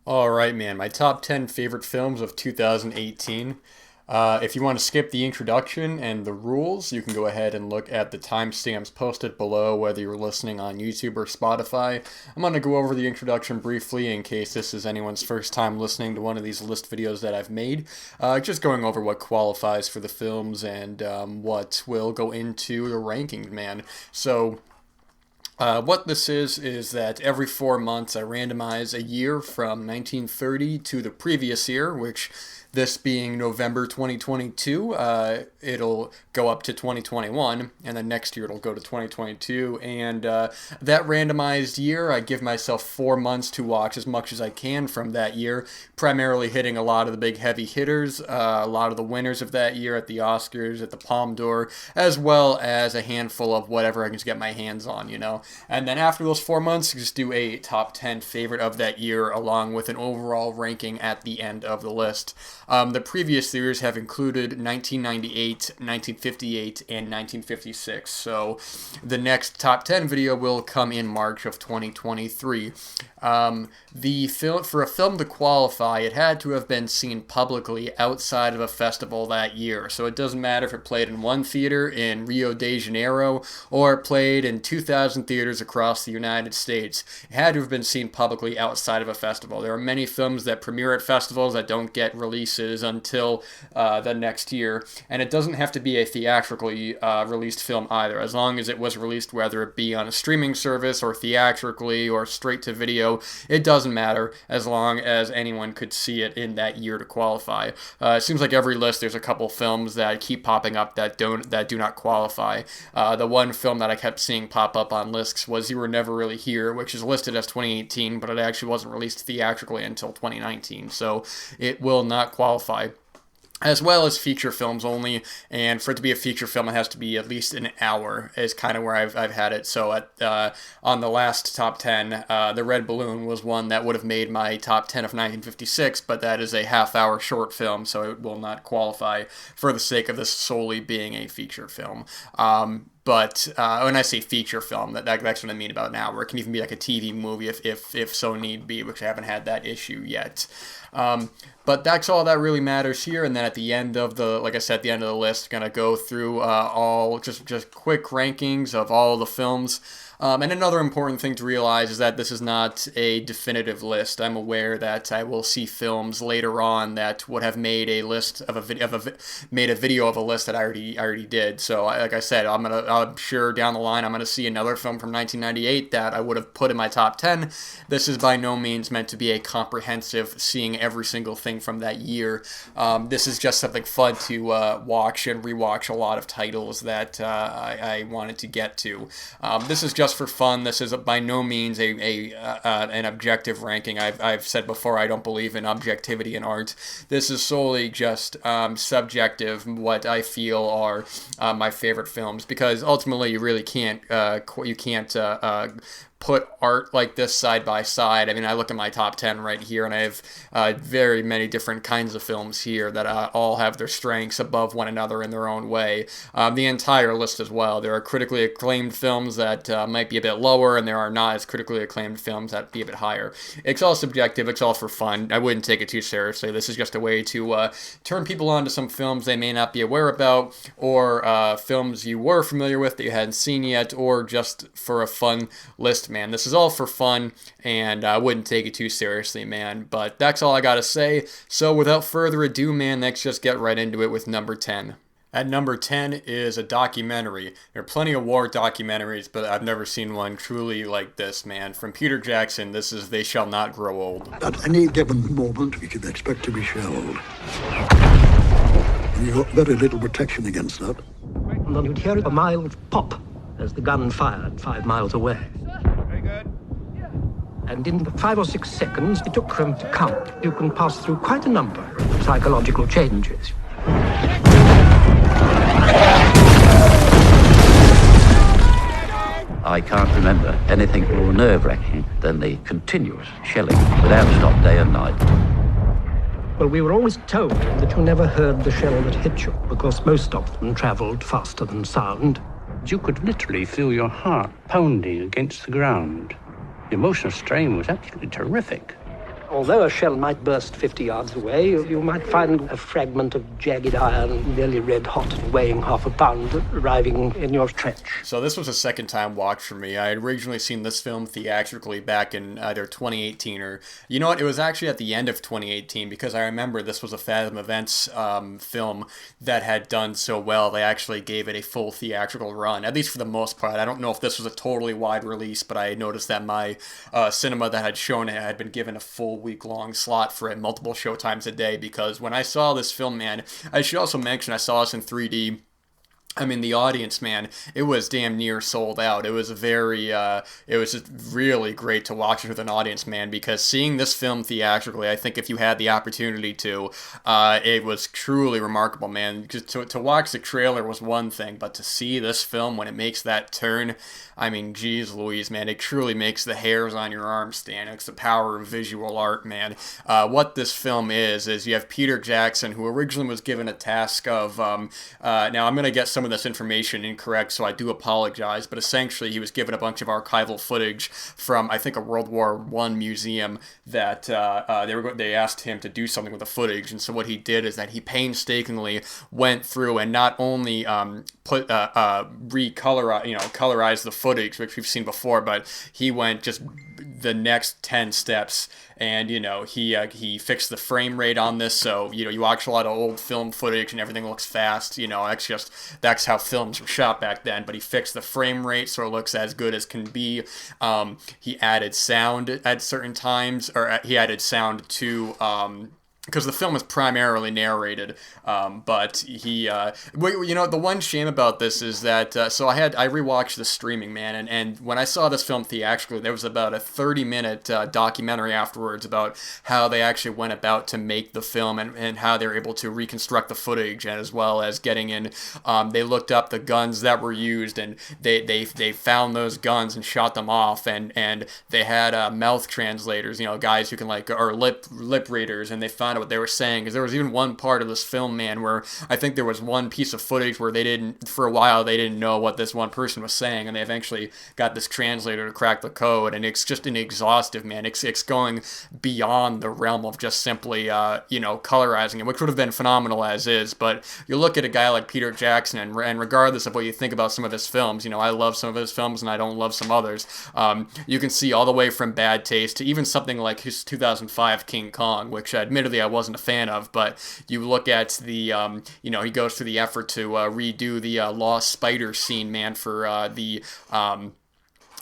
All right, man. My top 10 favorite films of 2018. If you want to skip the introduction and the rules, you can go ahead and look at the timestamps posted below, whether you're listening on YouTube or Spotify. I'm going to go over the introduction briefly in case this is anyone's first time listening to one of these list videos that I've made. Just going over what qualifies for the films and what will go into the rankings, man. So, what this is that every 4 months I randomize a year from 1930 to the previous year, which this being November 2022, it'll go up to 2021, and then next year it'll go to 2022. And that randomized year, I give myself 4 months to watch as much as I can from that year, primarily hitting a lot of the big heavy hitters, a lot of the winners of that year at the Oscars, at the Palme d'Or, as well as a handful of whatever I can just get my hands on, you know. And then after those 4 months, just do a top 10 favorite of that year, along with an overall ranking at the end of the list. The previous years have included 1998, 1958, and 1956. So the next top 10 video will come in March of 2023. For a film to qualify, it had to have been seen publicly outside of a festival that year. So it doesn't matter if it played in one theater in Rio de Janeiro or it played in 2,000 theaters across the United States. It had to have been seen publicly outside of a festival. There are many films that premiere at festivals that don't get releases until the next year, and it doesn't have to be a theatrically released film either, as long as it was released, whether it be on a streaming service or theatrically or straight to video. It doesn't matter as long as anyone could see it in that year to qualify. It seems like every list there's a couple films that keep popping up that do not qualify. The one film that I kept seeing pop up on lists was You Were Never Really Here, which is listed as 2018, but it actually wasn't released theatrically until 2019, so it will not qualify. As well as feature films only, and for it to be a feature film, it has to be at least an hour, is kind of where I've had it. So on the last top 10, The Red Balloon was one that would have made my top 10 of 1956, but that is a half-hour short film, so it will not qualify for the sake of this solely being a feature film. But when I say feature film, that's what I mean about an hour. It can even be like a TV movie if so need be, which I haven't had that issue yet. But that's all that really matters here. And then at the end of like I said, at the end of the list, going to go through all just quick rankings of all the films. And another important thing to realize is that this is not a definitive list. I'm aware that I will see films later on that would have made a list of made a video of a list that I already did. So like I said, I'm sure down the line I'm gonna see another film from 1998 that I would have put in my top 10. This is by no means meant to be a comprehensive seeing every single thing from that year. This is just something fun to watch and rewatch a lot of titles that I wanted to get to. This is just for fun. This is by no means an objective ranking. I've said before I don't believe in objectivity in art. This is solely just subjective, what I feel are my favorite films, because ultimately you really can't put art like this side by side. I mean, I look at my top 10 right here, and I have very many different kinds of films here that all have their strengths above one another in their own way. The entire list as well. There are critically acclaimed films that might be a bit lower, and there are not as critically acclaimed films that be a bit higher. It's all subjective. It's all for fun. I wouldn't take it too seriously. This is just a way to turn people on to some films they may not be aware about, or films you were familiar with that you hadn't seen yet, or just for a fun list, man. This is all for fun, and I wouldn't take it too seriously, man. But that's all I gotta say. So without further ado, man, let's just get right into it with number 10. At number 10 is a documentary. There are plenty of war documentaries, but I've never seen one truly like this, man. From Peter Jackson, this is They Shall Not Grow Old. At any given moment, we can expect to be shelled. And you've got very little protection against that. And then you'd hear a mild pop as the gun fired 5 miles away. Very good. And in the 5 or 6 seconds it took them to count, you can pass through quite a number of psychological changes. I can't remember anything more nerve-wracking than the continuous shelling without stop day and night. Well, we were always told that you never heard the shell that hit you, because most of them traveled faster than sound. You could literally feel your heart pounding against the ground. The emotional strain was absolutely terrific. Although a shell might burst 50 yards away, you might find a fragment of jagged iron, nearly red hot and weighing half a pound, arriving in your trench. So this was a second time watch for me. I had originally seen this film theatrically back in either 2018 or, you know what, it was actually at the end of 2018 because I remember this was a Fathom Events film that had done so well. They actually gave it a full theatrical run, at least for the most part. I don't know if this was a totally wide release, but I noticed that my cinema that had shown it had been given a full week-long slot for it, multiple showtimes a day, because when I saw this film, man, I should also mention I saw this in 3D. I mean, the audience, man, it was damn near sold out. It was it was just really great to watch it with an audience, man, because seeing this film theatrically, I think if you had the opportunity to, it was truly remarkable, man. Just to watch the trailer was one thing, but to see this film when it makes that turn, I mean, geez Louise, man, it truly makes the hairs on your arms stand. It's the power of visual art, man. What this film is you have Peter Jackson, who originally was given a task of, now I'm going to get some of this information incorrect, so I do apologize, but essentially he was given a bunch of archival footage from, I think, a World War I museum that they asked him to do something with the footage, and so what he did is that he painstakingly went through and not only colorized the footage, which we've seen before, but he went just the next 10 steps, and he fixed the frame rate on this, so you watch a lot of old film footage and everything looks fast. That's how films were shot back then, but he fixed the frame rate so it looks as good as can be. He added sound at certain times, or he added sound to because the film is primarily narrated, but the one shame about this is that I rewatched the streaming, man, and when I saw this film theatrically, there was about a 30-minute documentary afterwards about how they actually went about to make the film and how they were able to reconstruct the footage, as well as getting in. They looked up the guns that were used, and they found those guns and shot them off, and they had mouth translators, guys who can or lip readers, and they found what they were saying, because there was even one part of this film, man, where I think there was one piece of footage where for a while they didn't know what this one person was saying, and they eventually got this translator to crack the code, and it's just inexhaustive, man. It's going beyond the realm of just simply colorizing it, which would have been phenomenal as is. But you look at a guy like Peter Jackson, and regardless of what you think about some of his films, I love some of his films and I don't love some others. You can see all the way from bad taste to even something like his 2005 King Kong, which admittedly I wasn't a fan of, but you look at the he goes through the effort to redo the lost spider scene, man, for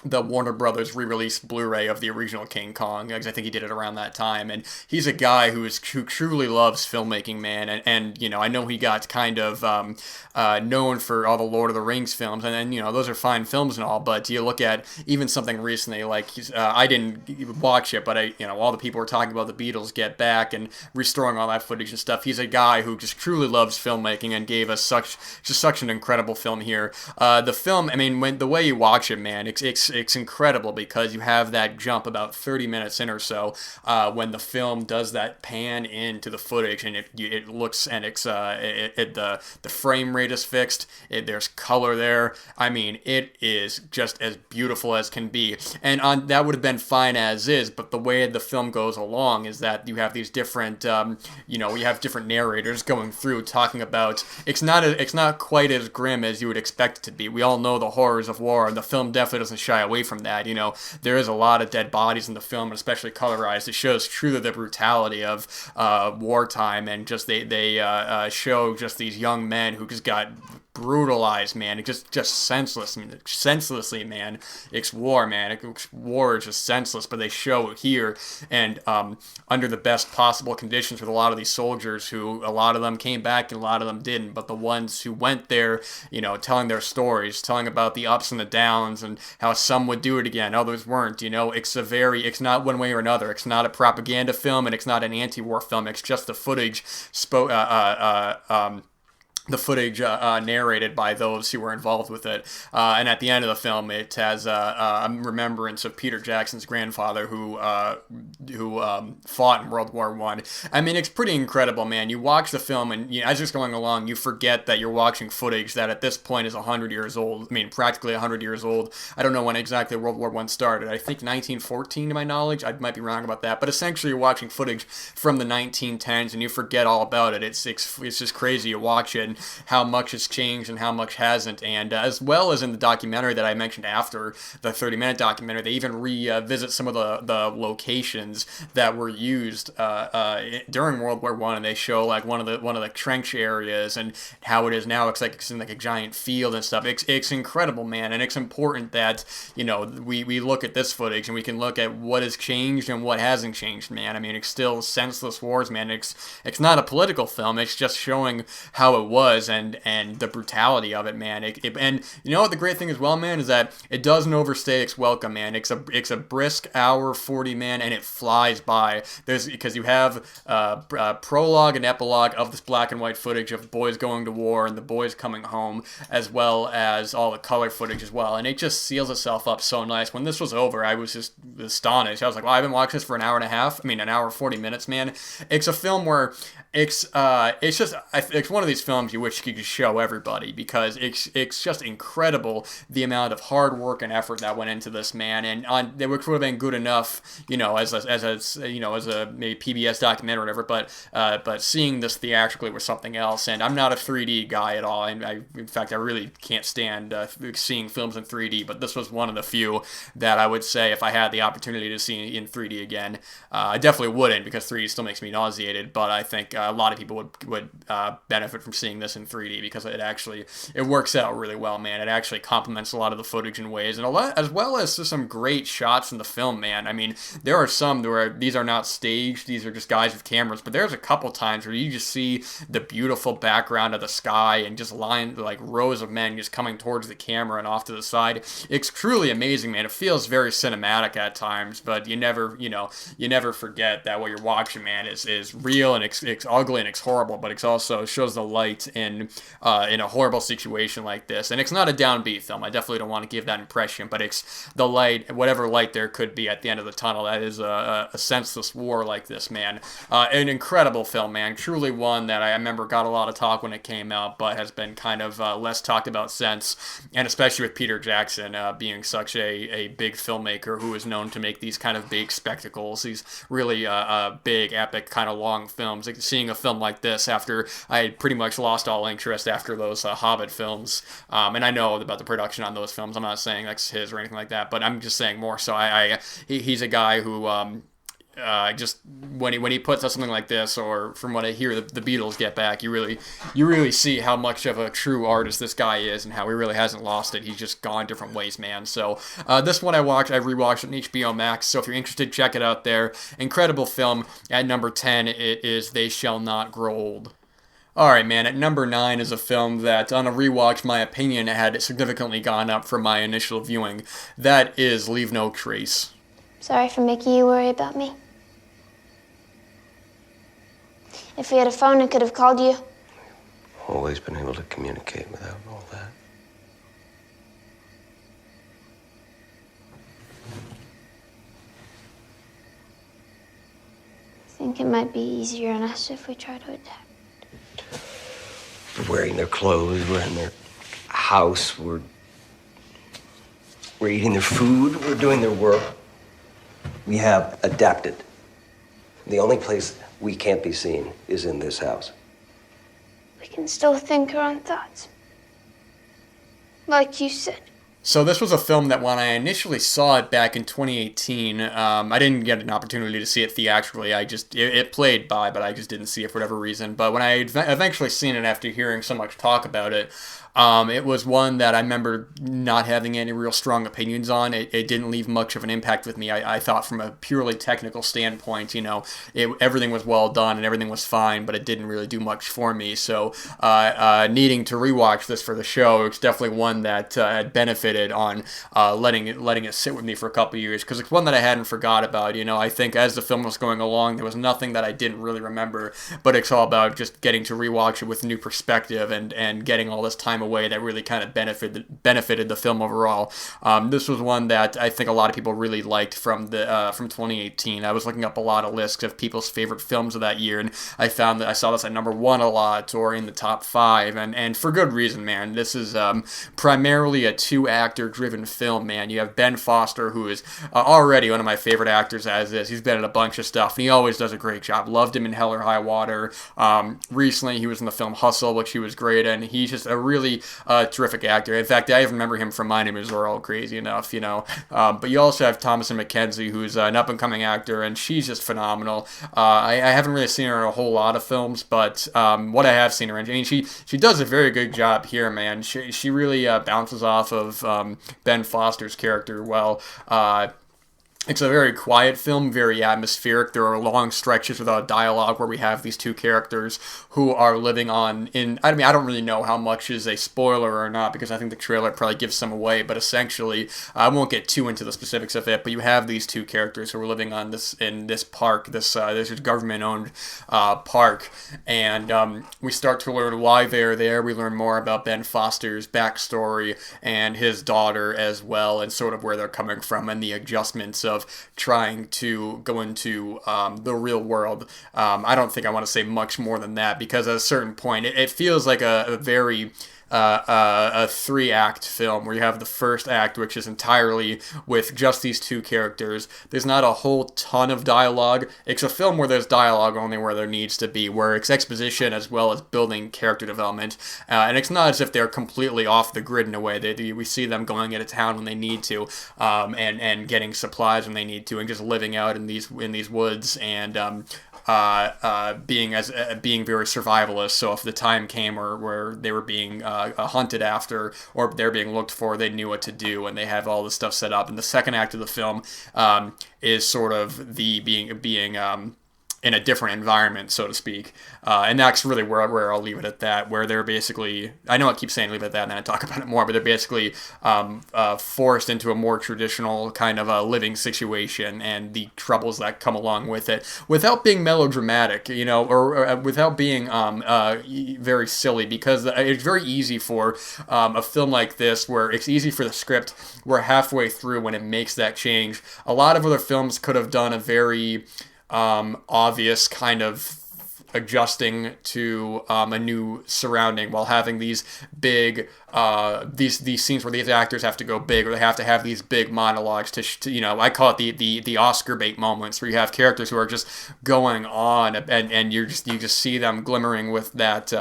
the Warner Brothers re-released Blu-ray of the original King Kong, because I think he did it around that time, and he's a guy who truly loves filmmaking, man, and I know he got kind of known for all the Lord of the Rings films, and then those are fine films and all, but you look at even something recently like I didn't watch it, but all the people were talking about the Beatles Get Back and restoring all that footage and stuff. He's a guy who just truly loves filmmaking and gave us such an incredible film here. The film, I mean, when the way you watch it, man, it's incredible, because you have that jump about 30 minutes in or so when the film does that pan into the footage, and it looks, and the frame rate is fixed. There's color there. I mean, it is just as beautiful as can be, and that would have been fine as is. But the way the film goes along is that you have these different, you have different narrators going through talking about. It's not quite as grim as you would expect it to be. We all know the horrors of war, and the film definitely doesn't shy away from that. There is a lot of dead bodies in the film, and especially colorized. It shows truly the brutality of wartime, and just they show just these young men who just got brutalized, man. It's just senseless. I mean, senselessly, man. It's war, man. War is just senseless, but they show it here, and under the best possible conditions with a lot of these soldiers, who a lot of them came back and a lot of them didn't, but the ones who went there, telling their stories, telling about the ups and the downs, and how some would do it again, others weren't. It's not one way or another. It's not a propaganda film, and it's not an anti-war film. It's just the footage the footage narrated by those who were involved with it. And at the end of the film, it has a remembrance of Peter Jackson's grandfather who fought in World War One. I mean, it's pretty incredible, man. You watch the film, and as you're going along, you forget that you're watching footage that at this point is 100 years old. I mean, practically 100 years old. I don't know when exactly World War One started. I think 1914, to my knowledge. I might be wrong about that. But essentially, you're watching footage from the 1910s, and you forget all about it. It's just crazy. You watch it, and how much has changed and how much hasn't. And as well as in the documentary that I mentioned after, the 30-minute documentary, they even revisit some of the locations that were used during World War One, and they show like one of the trench areas and how it is now. It's like it's in like a giant field and stuff. It's incredible, man, and it's important that we look at this footage and we can look at what has changed and what hasn't changed, man. I mean, it's still senseless wars, man. It's not a political film. It's just showing how it was and the brutality of it, man. And you know what the great thing as well, man, is that it doesn't overstay its welcome, man. It's a brisk hour 40, man, and it flies by. Because you have prologue and epilogue of this black and white footage of boys going to war and the boys coming home, as well as all the color footage as well. And it just seals itself up so nice. When this was over, I was just astonished. I was like, well, I've been watching this for an hour and a half. I mean, an hour 40 minutes, man. It's a film where it's one of these films you wish you could show everybody, because it's just incredible the amount of hard work and effort that went into this, man, and which would have been good enough, as a maybe PBS documentary or whatever, but seeing this theatrically was something else. And I'm not a 3D guy at all, and in fact I really can't stand seeing films in 3D, but this was one of the few that I would say if I had the opportunity to see in 3D again, I definitely wouldn't, because 3D still makes me nauseated, but I think a lot of people would benefit from seeing this in 3D, because it works out really well, man. It actually complements a lot of the footage in ways, and as well as some great shots in the film, man. I mean, there are some where these are not staged, these are just guys with cameras, but there's a couple times where you just see the beautiful background of the sky and just like rows of men just coming towards the camera and off to the side. It's truly amazing, man. It feels very cinematic at times, but you never forget that what you're watching, man, is real, and it's ugly and it's horrible, but it also shows the light in a horrible situation like this. And it's not a downbeat film. I definitely don't want to give that impression, but it's the light, whatever light there could be at the end of the tunnel. That is a senseless war like this, man. An incredible film, man. Truly one that I remember got a lot of talk when it came out, but has been kind of less talked about since. And especially with Peter Jackson being such a big filmmaker who is known to make these kind of big spectacles, these really big, epic, kind of long films. Like seeing a film like this after I had pretty much lost all interest after those Hobbit films. And I know about the production on those films. I'm not saying that's his or anything like that, but I'm just saying more so he's a guy who just when he puts out something like this, or from what I hear, the Beatles Get Back, you really see how much of a true artist this guy is, and how he really hasn't lost it. He's just gone different ways, man. So this one I rewatched on HBO Max, so if you're interested, check it out there. Incredible film. At number 10, it is They Shall Not Grow Old. Alright, man, at number 9 is a film that, on a rewatch, my opinion had significantly gone up from my initial viewing. That is Leave No Trace. Sorry for making you worry about me. If we had a phone, I could have called you. Always been able to communicate without all that. I think it might be easier on us if we try to adapt. We're wearing their clothes, we're in their house, we're eating their food, we're doing their work. We have adapted. The only place we can't be seen is in this house. We can still think our own thoughts. Like you said. So this was a film that when I initially saw it back in 2018, I didn't get an opportunity to see it theatrically. It played by, but I just didn't see it for whatever reason. But when I eventually seen it after hearing so much talk about it, it was one that I remember not having any real strong opinions on. It didn't leave much of an impact with me. I thought from a purely technical standpoint, everything was well done and everything was fine, but it didn't really do much for me. So needing to rewatch this for the show, it's definitely one that had benefited benefited on letting it sit with me for a couple years, because it's one that I hadn't forgot about. I think as the film was going along, there was nothing that I didn't really remember, but it's all about just getting to rewatch it with new perspective and getting all this time away that really kind of benefited the film overall. This was one that I think a lot of people really liked from 2018. I was looking up a lot of lists of people's favorite films of that year, and I found that I saw this at number one a lot, or in the top 5, and for good reason, man. This is primarily a 2-actor driven film, man. You have Ben Foster, who is already one of my favorite actors as is. He's been in a bunch of stuff, and he always does a great job. Loved him in Hell or High Water. Recently, he was in the film Hustle, which he was great in. He's just a really terrific actor. In fact, I even remember him from My Name is Earl, crazy enough, But you also have Thomasin McKenzie, who's an up-and-coming actor, and she's just phenomenal. I haven't really seen her in a whole lot of films, but what I have seen her in, I mean, she does a very good job here, man. She really bounces off of Ben Foster's character well. It's a very quiet film, very atmospheric. There are long stretches without dialogue where we have these two characters who are living I don't really know how much is a spoiler or not, because I think the trailer probably gives some away, but essentially, I won't get too into the specifics of it, but you have these two characters who are living in this park, this is government-owned park, and we start to learn why they're there. We learn more about Ben Foster's backstory and his daughter as well, and sort of where they're coming from, and the adjustments of trying to go into the real world. I don't think I want to say much more than that, because at a certain point, it feels like a very a 3-act film where you have the first act, which is entirely with just these two characters. There's not a whole ton of dialogue. It's a film where there's dialogue only where there needs to be, where it's exposition as well as building character development. And it's not as if they're completely off the grid in a way. We see them going into town when they need to, and getting supplies when they need to, and just living out in these woods, and being very survivalist. So if the time came where they were being hunted after, or they're being looked for, they knew what to do, and they have all this stuff set up. And the second act of the film is sort of the being in a different environment, so to speak. And that's really where I'll leave it at that, where they're basically, I know I keep saying leave it at that and then I talk about it more, but they're basically forced into a more traditional kind of a living situation and the troubles that come along with it, without being melodramatic, or without being very silly, because it's very easy for a film like this, where it's easy for the script, where halfway through when it makes that change, a lot of other films could have done a very obvious kind of adjusting to a new surrounding, while having these big these scenes where these actors have to go big, or they have to have these big monologues to I call it the Oscar bait moments, where you have characters who are just going on, and you just see them glimmering with that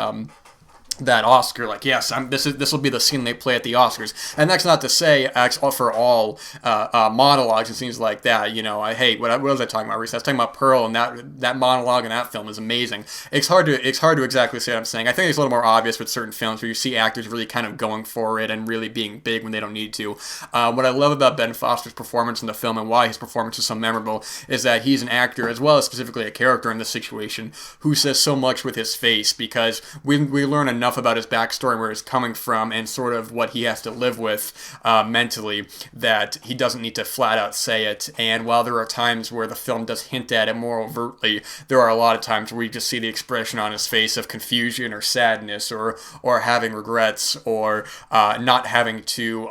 Oscar, like, yes, this will be the scene they play at the Oscars. And that's not to say for all monologues and scenes like that. What was I talking about recently? I was talking about Pearl, and that monologue in that film is amazing. It's hard to exactly say what I'm saying. I think it's a little more obvious with certain films where you see actors really kind of going for it and really being big when they don't need to. What I love about Ben Foster's performance in the film, and why his performance is so memorable, is that he's an actor, as well as specifically a character in this situation, who says so much with his face, because we learn enough about his backstory, where he's coming from, and sort of what he has to live with mentally, that he doesn't need to flat out say it. And while there are times where the film does hint at it more overtly, there are a lot of times where we just see the expression on his face of confusion or sadness, or having regrets, or not having to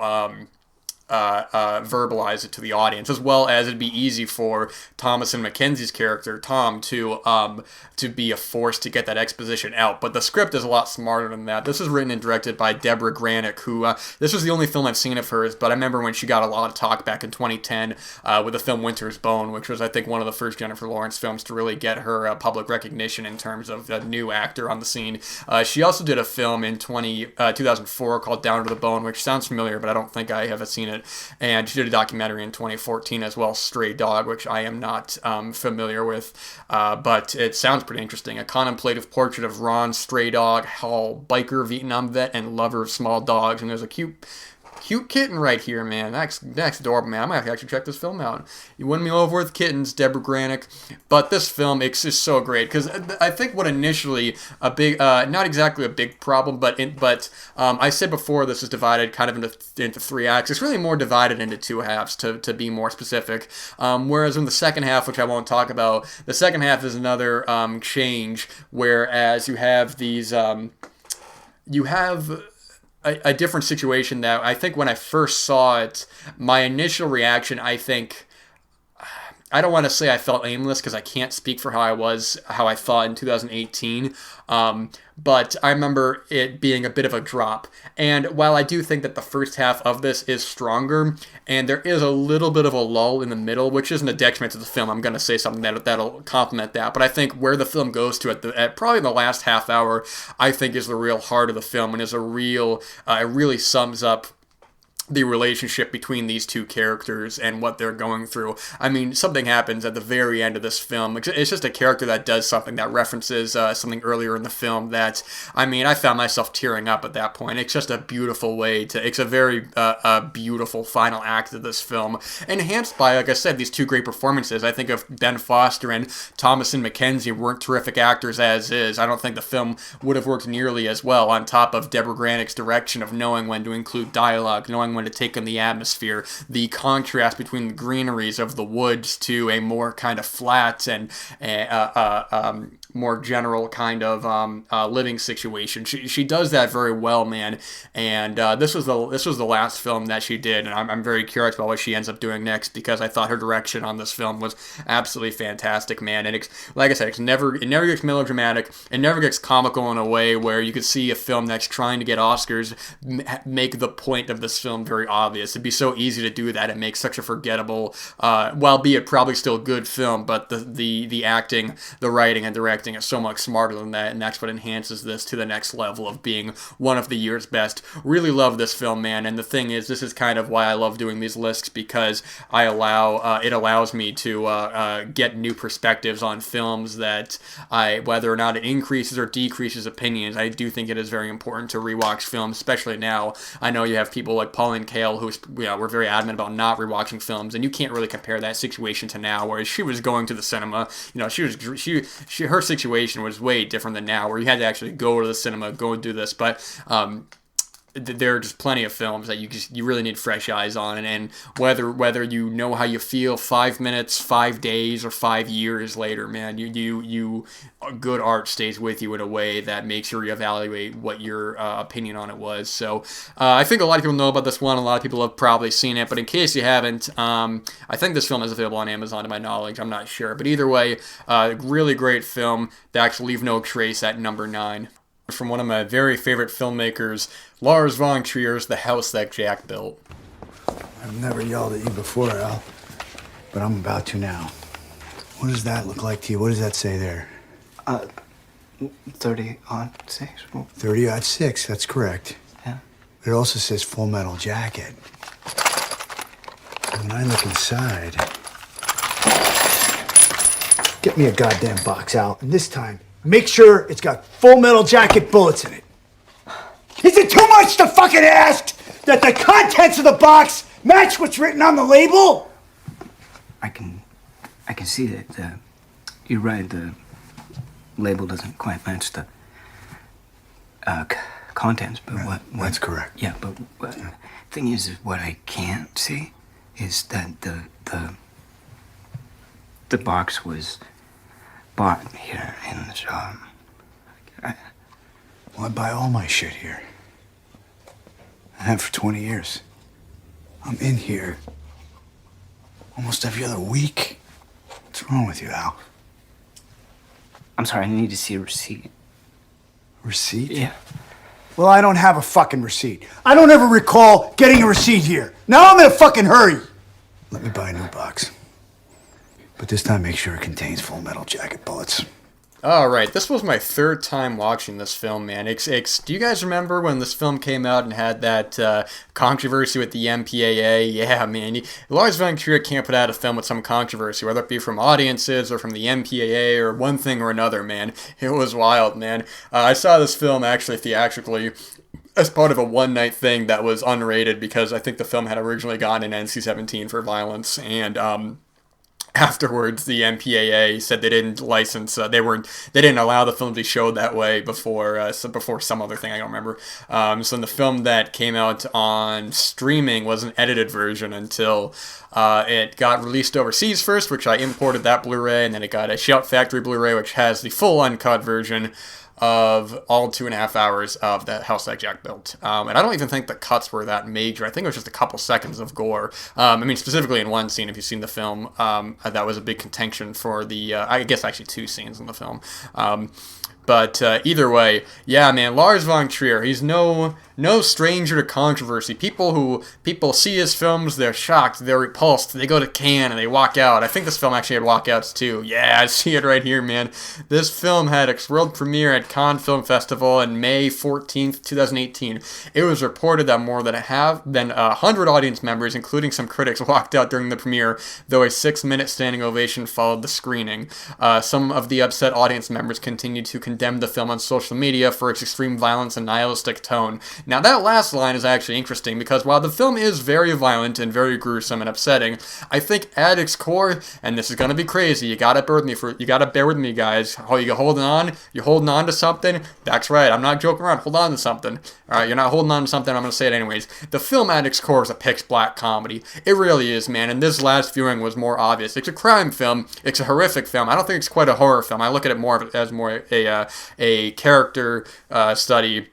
verbalize it to the audience, as well as it'd be easy for Thomasin McKenzie's character, Tom, to be a force to get that exposition out. But the script is a lot smarter than that. This is written and directed by Deborah Granick, who, this was the only film I've seen of hers, but I remember when she got a lot of talk back in 2010 with the film Winter's Bone, which was, I think, one of the first Jennifer Lawrence films to really get her public recognition in terms of a new actor on the scene. She also did a film in 2004 called Down to the Bone, which sounds familiar, but I don't think I have seen it. And she did a documentary in 2014 as well, Stray Dog, which I am not familiar with, but it sounds pretty interesting. A contemplative portrait of Ron Stray Dog Hall, biker, Vietnam vet, and lover of small dogs. And there's a cute cute kitten right here, man. That's adorable, man. I might actually check this film out. You win me over with kittens, Deborah Granick. But this film, it's just so great, because I think what initially a big, not exactly a big problem, but I said before this is divided kind of into three acts. It's really more divided into two halves, to be more specific. Whereas in the second half, which I won't talk about, the second half is another change, whereas you have these, you have a different situation that I think when I first saw it, my initial reaction, I think, I don't want to say I felt aimless because I can't speak for how I thought in 2018. But I remember it being a bit of a drop. And while I do think that the first half of this is stronger, and there is a little bit of a lull in the middle, which isn't a detriment to the film, I'm going to say something that'll complement that. But I think where the film goes to at probably the last half hour, I think is the real heart of the film, and is it really sums up the relationship between these two characters and what they're going through. I mean, something happens at the very end of this film. It's just a character that does something that references something earlier in the film that, I mean, I found myself tearing up at that point. It's just a beautiful way it's a very beautiful final act of this film, enhanced by, like I said, these two great performances. I think if Ben Foster and Thomasin McKenzie weren't terrific actors as is, I don't think the film would have worked nearly as well, on top of Deborah Granick's direction of knowing when to include dialogue, knowing when to take in the atmosphere, the contrast between the greeneries of the woods to a more kind of flat and more general kind of living situation. She does that very well, man. And this was the last film that she did, and I'm very curious about what she ends up doing next, because I thought her direction on this film was absolutely fantastic, man. And like I said, it never gets melodramatic. It never gets comical in a way where you could see a film that's trying to get Oscars make the point of this film very obvious. It'd be so easy to do that and make such a forgettable, while be it probably still good film, but the acting, the writing, and directing is so much smarter than that, and that's what enhances this to the next level of being one of the year's best. Really love this film, man. And the thing is, this is kind of why I love doing these lists, because it allows me to get new perspectives on films that whether or not it increases or decreases opinions, I do think it is very important to rewatch films, especially now. I know you have people like Pauline Kael who were very adamant about not rewatching films, and you can't really compare that situation to now, whereas she was going to the cinema. Her situation was way different than now, where you had to actually go to the cinema, go and do this. But there are just plenty of films that you really need fresh eyes on, and whether you know how you feel 5 minutes, 5 days, or 5 years later, man, you good art stays with you in a way that makes you reevaluate what your opinion on it was. So I think a lot of people know about this one. A lot of people have probably seen it, but in case you haven't, I think this film is available on Amazon to my knowledge. I'm not sure, but either way, really great film that actually leave no trace at number 9. From one of my very favorite filmmakers, Lars von Trier's The House That Jack Built. I've never yelled at you before, Al, but I'm about to now. What does that look like to you? What does that say there? 30-06. 30-06, that's correct. Yeah. It also says Full Metal Jacket. And when I look inside, get me a goddamn box, Al, and this time, make sure it's got Full Metal Jacket bullets in it. Is it too much to fucking ask that the contents of the box match what's written on the label? I can see that you're right. The label doesn't quite match the contents, but right. what? That's correct. Yeah, but the thing is what I can't see is that the box was bought here in the shop. Well, I buy all my shit here. I have for 20 years. I'm in here almost every other week. What's wrong with you, Al? I'm sorry, I need to see a receipt. Receipt? Yeah. Well, I don't have a fucking receipt. I don't ever recall getting a receipt here. Now I'm in a fucking hurry. Let me buy a new box. But this time, make sure it contains Full Metal Jacket bullets. Alright, this was my third time watching this film, man. Do you guys remember when this film came out and had that controversy with the MPAA? Yeah, man. Lars von Trier can't put out a film with some controversy, whether it be from audiences or from the MPAA or one thing or another, man. It was wild, man. I saw this film actually theatrically as part of a one-night thing that was unrated because I think the film had originally gotten an NC-17 for violence, and afterwards the MPAA said they didn't license, they didn't allow the film to be showed that way before some other thing I don't remember. So the film that came out on streaming was an edited version until it got released overseas first, which I imported that Blu-ray, and then it got a Shout Factory Blu-ray, which has the full uncut version of all 2.5 hours of that house that Jack built. And I don't even think the cuts were that major. I think it was just a couple seconds of gore. I mean, specifically in one scene, if you've seen the film, that was a big contention for the, I guess actually two scenes in the film. But either way, yeah, man, Lars von Trier, he's no stranger to controversy. People see his films, they're shocked, they're repulsed, they go to Cannes and they walk out. I think this film actually had walkouts too. Yeah, I see it right here, man. This film had its world premiere at Cannes Film Festival on May 14th, 2018. It was reported that more than 100 audience members, including some critics, walked out during the premiere, though a 6-minute standing ovation followed the screening. Some of the upset audience members continued to condemned the film on social media for its extreme violence and nihilistic tone. Now that last line is actually interesting because while the film is very violent and very gruesome and upsetting, I think at its core, and this is gonna be crazy, you gotta bear with me guys. Oh, you're holding on to something? That's right, I'm not joking around, hold on to something. Alright, you're not holding on to something, I'm gonna say it anyways. The film at its core is a pitch black comedy. It really is, man, and this last viewing was more obvious. It's a crime film, it's a horrific film. I don't think it's quite a horror film. I look at it more as a character study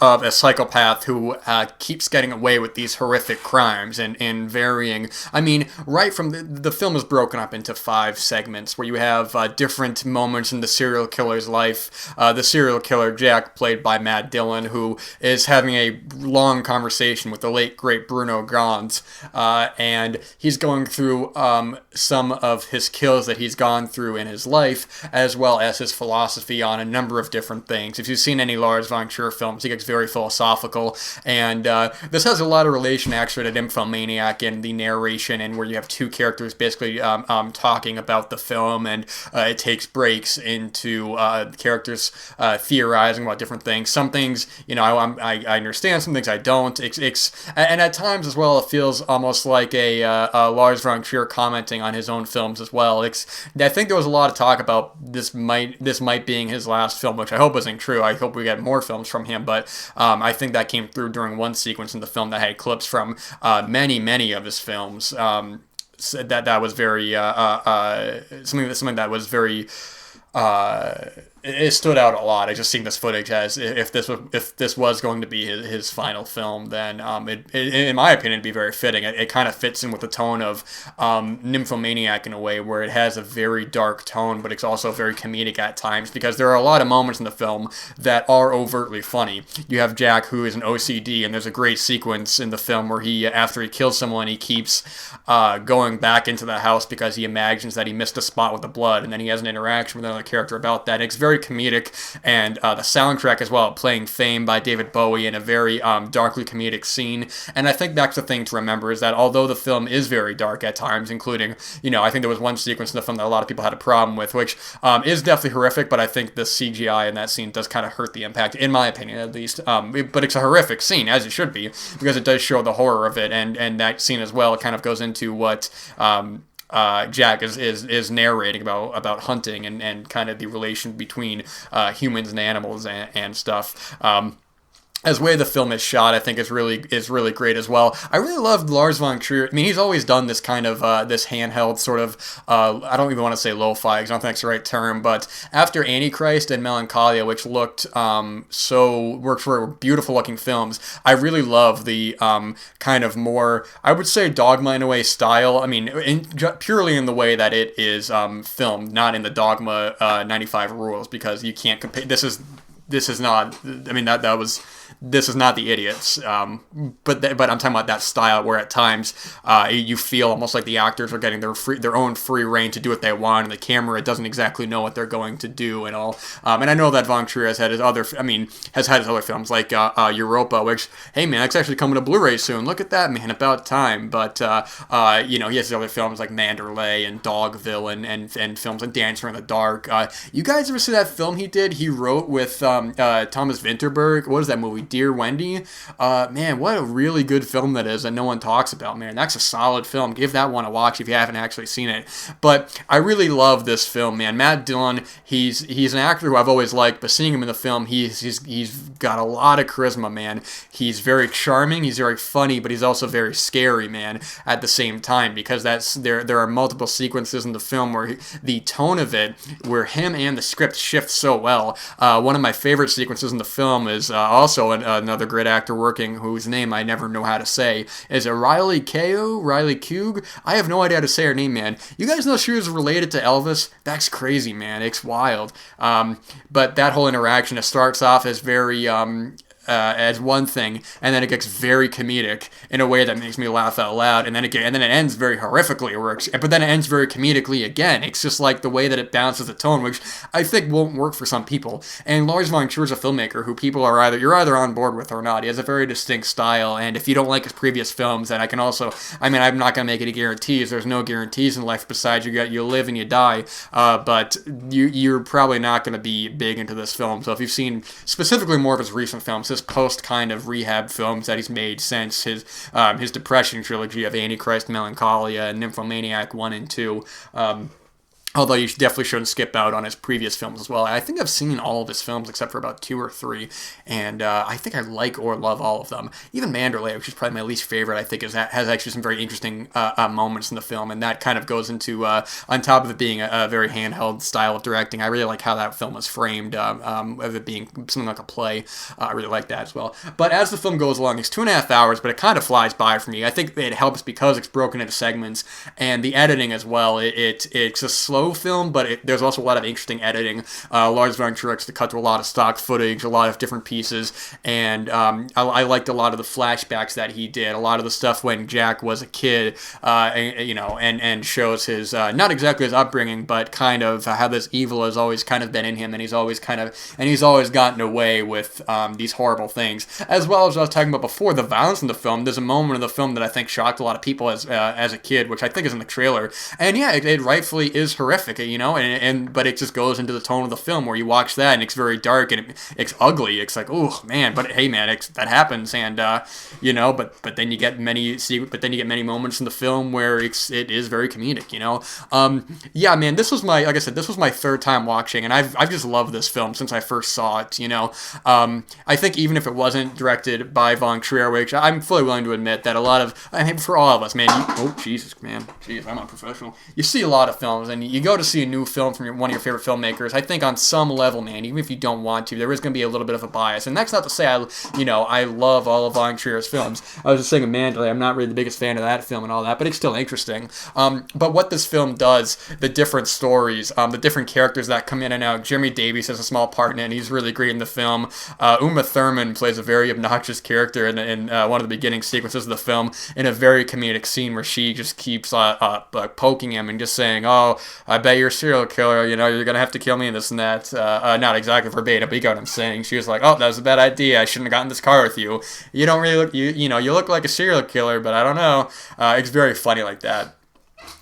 of a psychopath who keeps getting away with these horrific crimes and varying. I mean, right from the film is broken up into 5 segments where you have different moments in the serial killer's life. The serial killer, Jack, played by Matt Dillon, who is having a long conversation with the late, great Bruno Ganz, and he's going through some of his kills that he's gone through in his life, as well as his philosophy on a number of different things. If you've seen any Lars von Trier films, he gets very philosophical, and this has a lot of relation actually to Nymphomaniac in the narration, and where you have two characters basically talking about the film, and it takes breaks into characters theorizing about different things. Some things, I understand, some things I don't. And at times as well, it feels almost like a Lars von Trier commenting on his own films as well. I think there was a lot of talk about this might being his last film, which I hope isn't true. I hope we get more films from him, but I think that came through during one sequence in the film that had clips from many of his films. So that was very something that was very. It stood out a lot. I just seen this footage as if this was going to be his final film, then it in my opinion it'd be very fitting. It kind of fits in with the tone of Nymphomaniac in a way where it has a very dark tone, but it's also very comedic at times because there are a lot of moments in the film that are overtly funny. You have Jack, who is an OCD, and there's a great sequence in the film where he, after he kills someone, he keeps going back into the house because he imagines that he missed a spot with the blood, and then he has an interaction with another character about that. It's very comedic, and the soundtrack as well, playing Fame by David Bowie in a very darkly comedic scene. And I think that's the thing to remember, is that although the film is very dark at times, including, I think there was one sequence in the film that a lot of people had a problem with, which is definitely horrific, but I think the CGI in that scene does kind of hurt the impact, in my opinion at least. But it's a horrific scene, as it should be, because it does show the horror of it, and that scene as well kind of goes into what Jack is narrating about hunting and kind of the relation between humans and animals and stuff. As way the film is shot, I think is really great as well. I really loved Lars von Trier. I mean, he's always done this kind of this handheld sort of I don't even want to say lo-fi because I don't think it's the right term, but after Antichrist and Melancholia, which worked for beautiful looking films, I really love the kind of more, I would say, Dogma in a way style. I mean, purely in the way that it is filmed, not in the Dogma 95 rules, because you can't compare. This is not. I mean, this is not The Idiots, but I'm talking about that style where at times you feel almost like the actors are getting their own free reign to do what they want, and the camera doesn't exactly know what they're going to do and all. And I know that Von Trier has had his other films like Europa, which, hey man, that's actually coming to Blu-ray soon. Look at that, man, about time. But he has his other films like Manderley and Dogville and films like Dancer in the Dark. You guys ever see that film he did? He wrote with Thomas Vinterberg. What is that movie? Dear Wendy. Man, what a really good film that is that no one talks about, man. That's a solid film. Give that one a watch if you haven't actually seen it. But I really love this film, man. Matt Dillon, he's an actor who I've always liked, but seeing him in the film, he's got a lot of charisma, man. He's very charming, he's very funny, but he's also very scary, man, at the same time, because there are multiple sequences in the film where the tone of it, where him and the script shift so well. One of my favorite sequences in the film is also another great actor working, whose name I never know how to say. Is it Riley Keough? I have no idea how to say her name, man. You guys know she was related to Elvis? That's crazy, man. It's wild. But that whole interaction, it starts off as very as one thing, and then it gets very comedic in a way that makes me laugh out loud, and then it ends very horrifically, but then it ends very comedically again. It's just like the way that it bounces the tone, which I think won't work for some people. And Lars von Trier is a filmmaker who people are you're either on board with or not. He has a very distinct style, and if you don't like his previous films, then I'm not gonna make any guarantees. There's no guarantees in life besides you live and you die. But you're probably not gonna be big into this film. So if you've seen specifically more of his recent films, his post kind of rehab films that he's made since his depression trilogy of Antichrist, Melancholia, and Nymphomaniac 1 and 2. Although you definitely shouldn't skip out on his previous films as well. I think I've seen all of his films except for about 2 or 3, and I think I like or love all of them. Even Mandalay, which is probably my least favorite, I think has actually some very interesting moments in the film, and that kind of goes into, on top of it being a very handheld style of directing, I really like how that film is framed, of it being something like a play. I really like that as well. But as the film goes along, it's 2.5 hours, but it kind of flies by for me. I think it helps because it's broken into segments, and the editing as well. It's a slow film, but there's also a lot of interesting editing. Lars von Trier likes to cut to a lot of stock footage, a lot of different pieces, and I liked a lot of the flashbacks that he did, a lot of the stuff when Jack was a kid, and shows his, not exactly his upbringing, but kind of how this evil has always kind of been in him, and he's always gotten away with these horrible things. As well as I was talking about before, the violence in the film. There's a moment in the film that I think shocked a lot of people as a kid, which I think is in the trailer, and yeah, it rightfully is horrific, but it just goes into the tone of the film where you watch that and it's very dark and it's ugly. It's like, oh man, but hey man, that happens, and but then you get many moments in the film where it is very comedic, yeah, man, this was my third time watching, and I've just loved this film since I first saw it. I think even if it wasn't directed by von Trier, which I'm fully willing to admit that for all of us, man, jeez, I'm unprofessional. You see a lot of films, and you go to see a new film from one of your favorite filmmakers. I think on some level, man, even if you don't want to, there is going to be a little bit of a bias. And that's not to say I love all of von Trier's films. I was just saying Mandalay, I'm not really the biggest fan of that film and all that, but it's still interesting. But what this film does, the different stories, the different characters that come in and out. Jeremy Davies has a small part in it, and he's really great in the film. Uma Thurman plays a very obnoxious character in one of the beginning sequences of the film, in a very comedic scene where she just keeps poking him and just saying, "Oh, I bet you're a serial killer, you're gonna have to kill me," and this and that. Not exactly verbatim, but you got what I'm saying. She was like, "Oh, that was a bad idea. I shouldn't have gotten in this car with you. You don't really look, you look like a serial killer, but I don't know." It's very funny like that.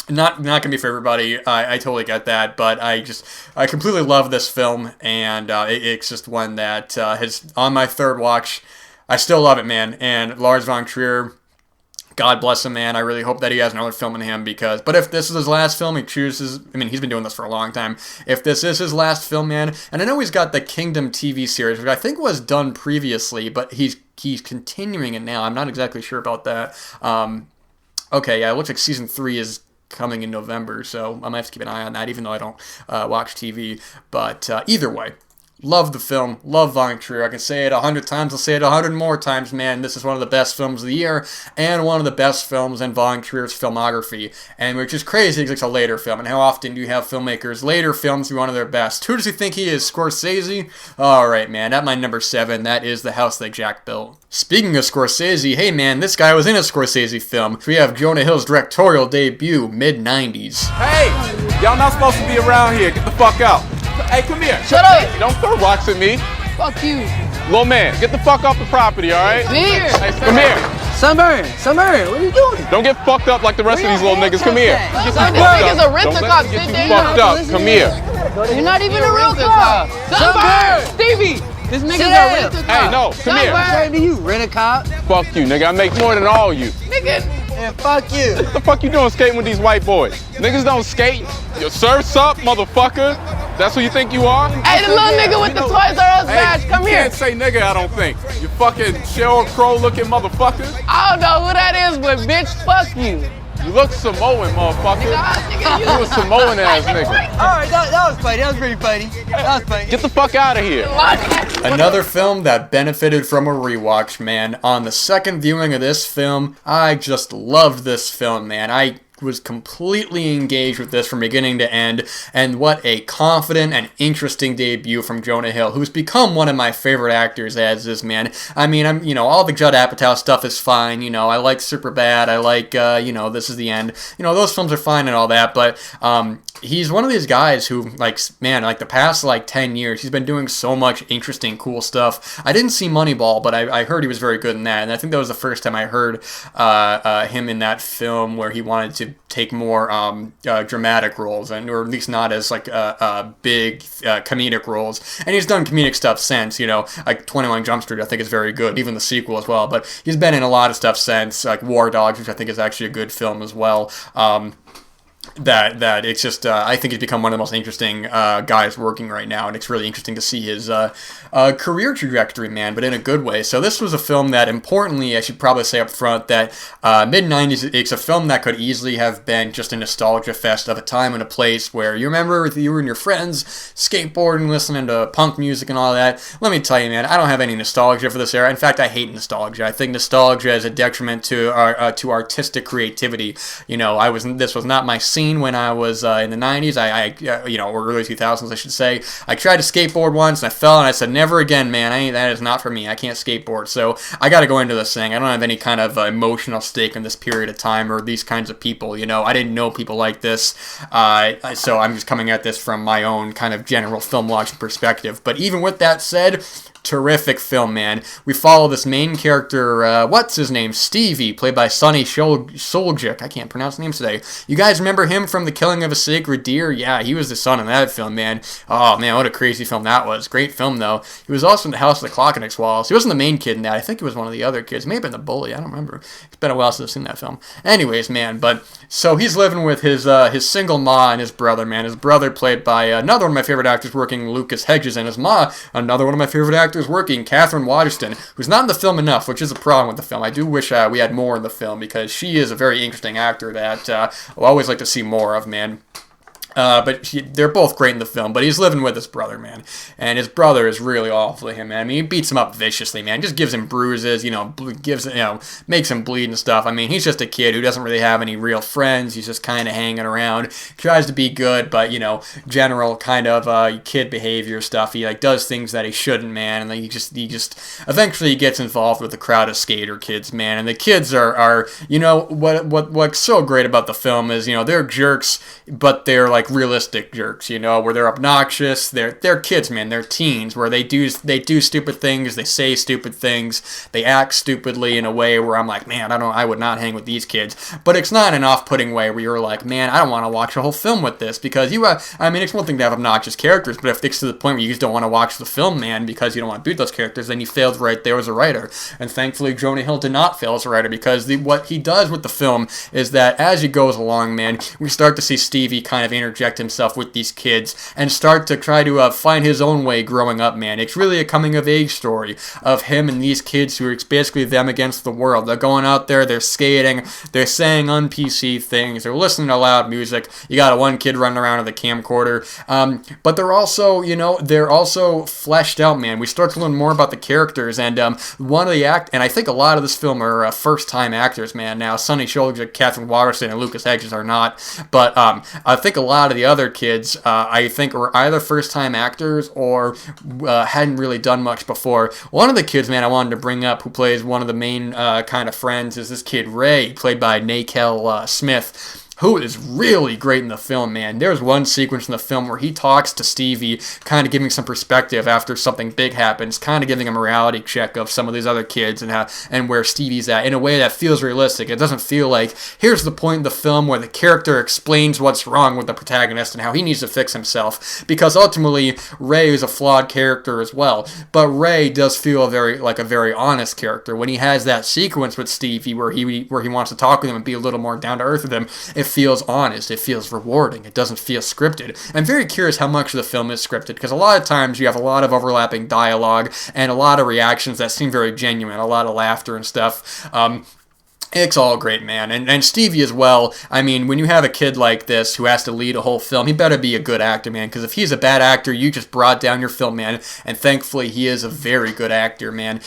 Not gonna be for everybody. I totally get that, but I completely love this film, and it's just one that has, on my third watch, I still love it, man. And Lars von Trier, God bless him, man. I really hope that he has another film in him, but if this is his last film, he's been doing this for a long time. If this is his last film, man, and I know he's got the Kingdom TV series, which I think was done previously, but he's continuing it now. I'm not exactly sure about that. Okay, yeah, it looks like season 3 is coming in November, so I might have to keep an eye on that, even though I don't watch TV. But either way, love the film, love Von Trier. I can say it 100 times, I'll say it 100 more times, man. This is one of the best films of the year, and one of the best films in Von Trier's filmography, and which is crazy because it's a later film, and how often do you have filmmakers, later films, be one of their best? Who does he think he is, Scorsese? Alright, man, at my number 7, that is The House That Jack Built. Speaking of Scorsese, hey man, this guy was in a Scorsese film. We have Jonah Hill's directorial debut, mid-90s. Hey, y'all not supposed to be around here, get the fuck out. Hey, come here. Shut up. Don't throw rocks at me. Fuck you. Little man, get the fuck off the property, all right? Here. Hey, come here. Sunburn, what are you doing? Don't get fucked up like the rest of these little niggas. Come here. Sunburn is a rental cop. Don't let me get you fucked up. Come here. You're not even a real cop. Sunburn. Stevie, This nigga's a rent-a-cop. Hey, no, come here. Shame to you, rent-a-cop. Fuck you, nigga. I make more than all you. Nigga. Yeah, fuck you. What the fuck you doing skating with these white boys? Niggas don't skate. Your surf's up, motherfucker. That's who you think you are? Hey, the little nigga with the Toys R Us badge, come you here. Can't say nigga, I don't think. You fucking Sheryl Crow looking motherfucker. I don't know who that is, but bitch, fuck you. You look Samoan, motherfucker. Nigga, You a Samoan ass nigga. Alright, that was funny. That was pretty funny. That was funny. Get the fuck out of here. Another film that benefited from a rewatch, man. On the second viewing of this film, I just loved this film, man. I was completely engaged with this from beginning to end, and what a confident and interesting debut from Jonah Hill, who's become one of my favorite actors as this man. I mean, all the Judd Apatow stuff is fine, I like Superbad, I like, This Is the End, those films are fine and all that, but, he's one of these guys who, the past, 10 years, he's been doing so much interesting, cool stuff. I didn't see Moneyball, but I heard he was very good in that, and I think that was the first time I heard him in that film where he wanted to take more dramatic roles, or at least not as, big comedic roles. And he's done comedic stuff since, like 21 Jump Street, I think is very good, even the sequel as well, but he's been in a lot of stuff since, like War Dogs, which I think is actually a good film as well. That it's just I think he's become one of the most interesting guys working right now, and it's really interesting to see his career trajectory, man, but in a good way. So this was a film that, importantly, I should probably say up front that mid-90s, it's a film that could easily have been just a nostalgia fest of a time and a place where you remember you were and your friends skateboarding, listening to punk music and all that. Let me tell you, man, I don't have any nostalgia for this era. In fact, I hate nostalgia. I think nostalgia is a detriment to artistic creativity. This was not my scene when I was in the 90s, or early 2000s, I should say. I tried to skateboard once, and I fell, and I said, never again, man, that is not for me. I can't skateboard, so I gotta go into this thing. I don't have any kind of emotional stake in this period of time, or these kinds of people, I didn't know people like this, so I'm just coming at this from my own kind of general film watching perspective. But even with that said, terrific film, man. We follow this main character, what's his name? Stevie, played by Sonny Soljic. I can't pronounce names today. You guys remember him from The Killing of a Sacred Deer? Yeah, he was the son in that film, man. Oh, man, what a crazy film that was. Great film, though. He was also in The House of the Clock and Its Walls. He wasn't the main kid in that. I think he was one of the other kids. Maybe been the bully. I don't remember. It's been a while since I've seen that film. Anyways, man, but so he's living with his single ma and his brother, man. His brother played by another one of my favorite actors working, Lucas Hedges, and his ma, another one of my favorite actors working, Catherine Waterston, who's not in the film enough, which is a problem with the film. I do wish we had more in the film, because she is a very interesting actor that I'll always like to see more of, man. But they're both great in the film, but he's living with his brother, man. And his brother is really awful to him, man. I mean, he beats him up viciously, man. Just gives him bruises, makes him bleed and stuff. I mean, he's just a kid who doesn't really have any real friends. He's just kind of hanging around, tries to be good, but, general kind of kid behavior stuff. He, does things that he shouldn't, man. And he just eventually gets involved with a crowd of skater kids, man. And the kids are what's so great about the film is, they're jerks, but they're, realistic jerks, where they're obnoxious. They're kids, man. They're teens, where they do stupid things, they say stupid things, they act stupidly in a way where I'm like, man, I would not hang with these kids. But it's not an off-putting way where you're like, man, I don't want to watch a whole film with this, because it's one thing to have obnoxious characters, but if it's to the point where you just don't want to watch the film, man, because you don't want to beat those characters, then you failed right there as a writer. And thankfully, Jonah Hill did not fail as a writer, because what he does with the film is that as he goes along, man, we start to see Stevie kind of interject himself with these kids and start to try to find his own way growing up, man. It's really a coming-of-age story of him and these kids who are basically them against the world. They're going out there, they're skating, they're saying un-PC things, they're listening to loud music. You got one kid running around with a camcorder. But they're also fleshed out, man. We start to learn more about the characters, and one of the and I think a lot of this film are first-time actors, man. Now, Sonny Shoulder, Catherine Waterston, and Lucas Hedges are not, but I think a lot of the other kids, I think, were either first-time actors or hadn't really done much before. One of the kids, man, I wanted to bring up, who plays one of the main kind of friends, is this kid Ray, played by Nakel Smith. who is really great in the film, man. There's one sequence in the film where he talks to Stevie, kind of giving some perspective after something big happens, kind of giving a morality check of some of these other kids and where Stevie's at in a way that feels realistic. It doesn't feel like, here's the point in the film where the character explains what's wrong with the protagonist and how he needs to fix himself. Because ultimately, Ray is a flawed character as well. But Ray does feel like a very honest character. When he has that sequence with Stevie where he wants to talk with him and be a little more down to earth with him, it feels honest, it feels rewarding, it doesn't feel scripted. I'm very curious how much of the film is scripted, because a lot of times you have a lot of overlapping dialogue and a lot of reactions that seem very genuine, a lot of laughter and stuff. It's all great, man. And Stevie as well. I mean, when you have a kid like this who has to lead a whole film, he better be a good actor, man. Because if he's a bad actor, you just brought down your film, man. And thankfully, he is a very good actor, man.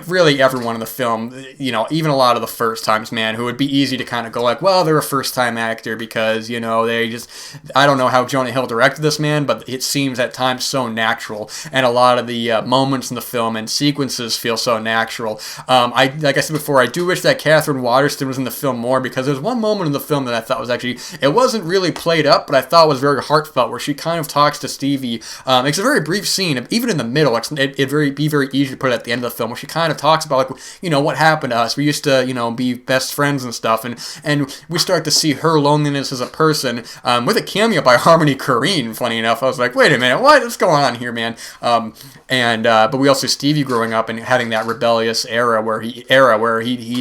Really, everyone in the film, you know, even a lot of the first times, man, who would be easy to kind of go like, well, they're a first-time actor because, you know, they just... I don't know how Jonah Hill directed this, man, but it seems at times so natural. And a lot of the moments in the film and sequences feel so natural. Like I said before, I do wish that Catherine Waterston was in the film more, because there's one moment in the film that I thought was actually, it wasn't really played up, but I thought was very heartfelt, where she kind of talks to Stevie. It's a very brief scene, even in the middle. It'd be very easy to put it at the end of the film, where she kind of talks about, like, you know, what happened to us. We used to, you know, be best friends and stuff, and we start to see her loneliness as a person, with a cameo by Harmony Korine. Funny enough, I was like, wait a minute, what's going on here, man? But we also see Stevie growing up and having that rebellious era where he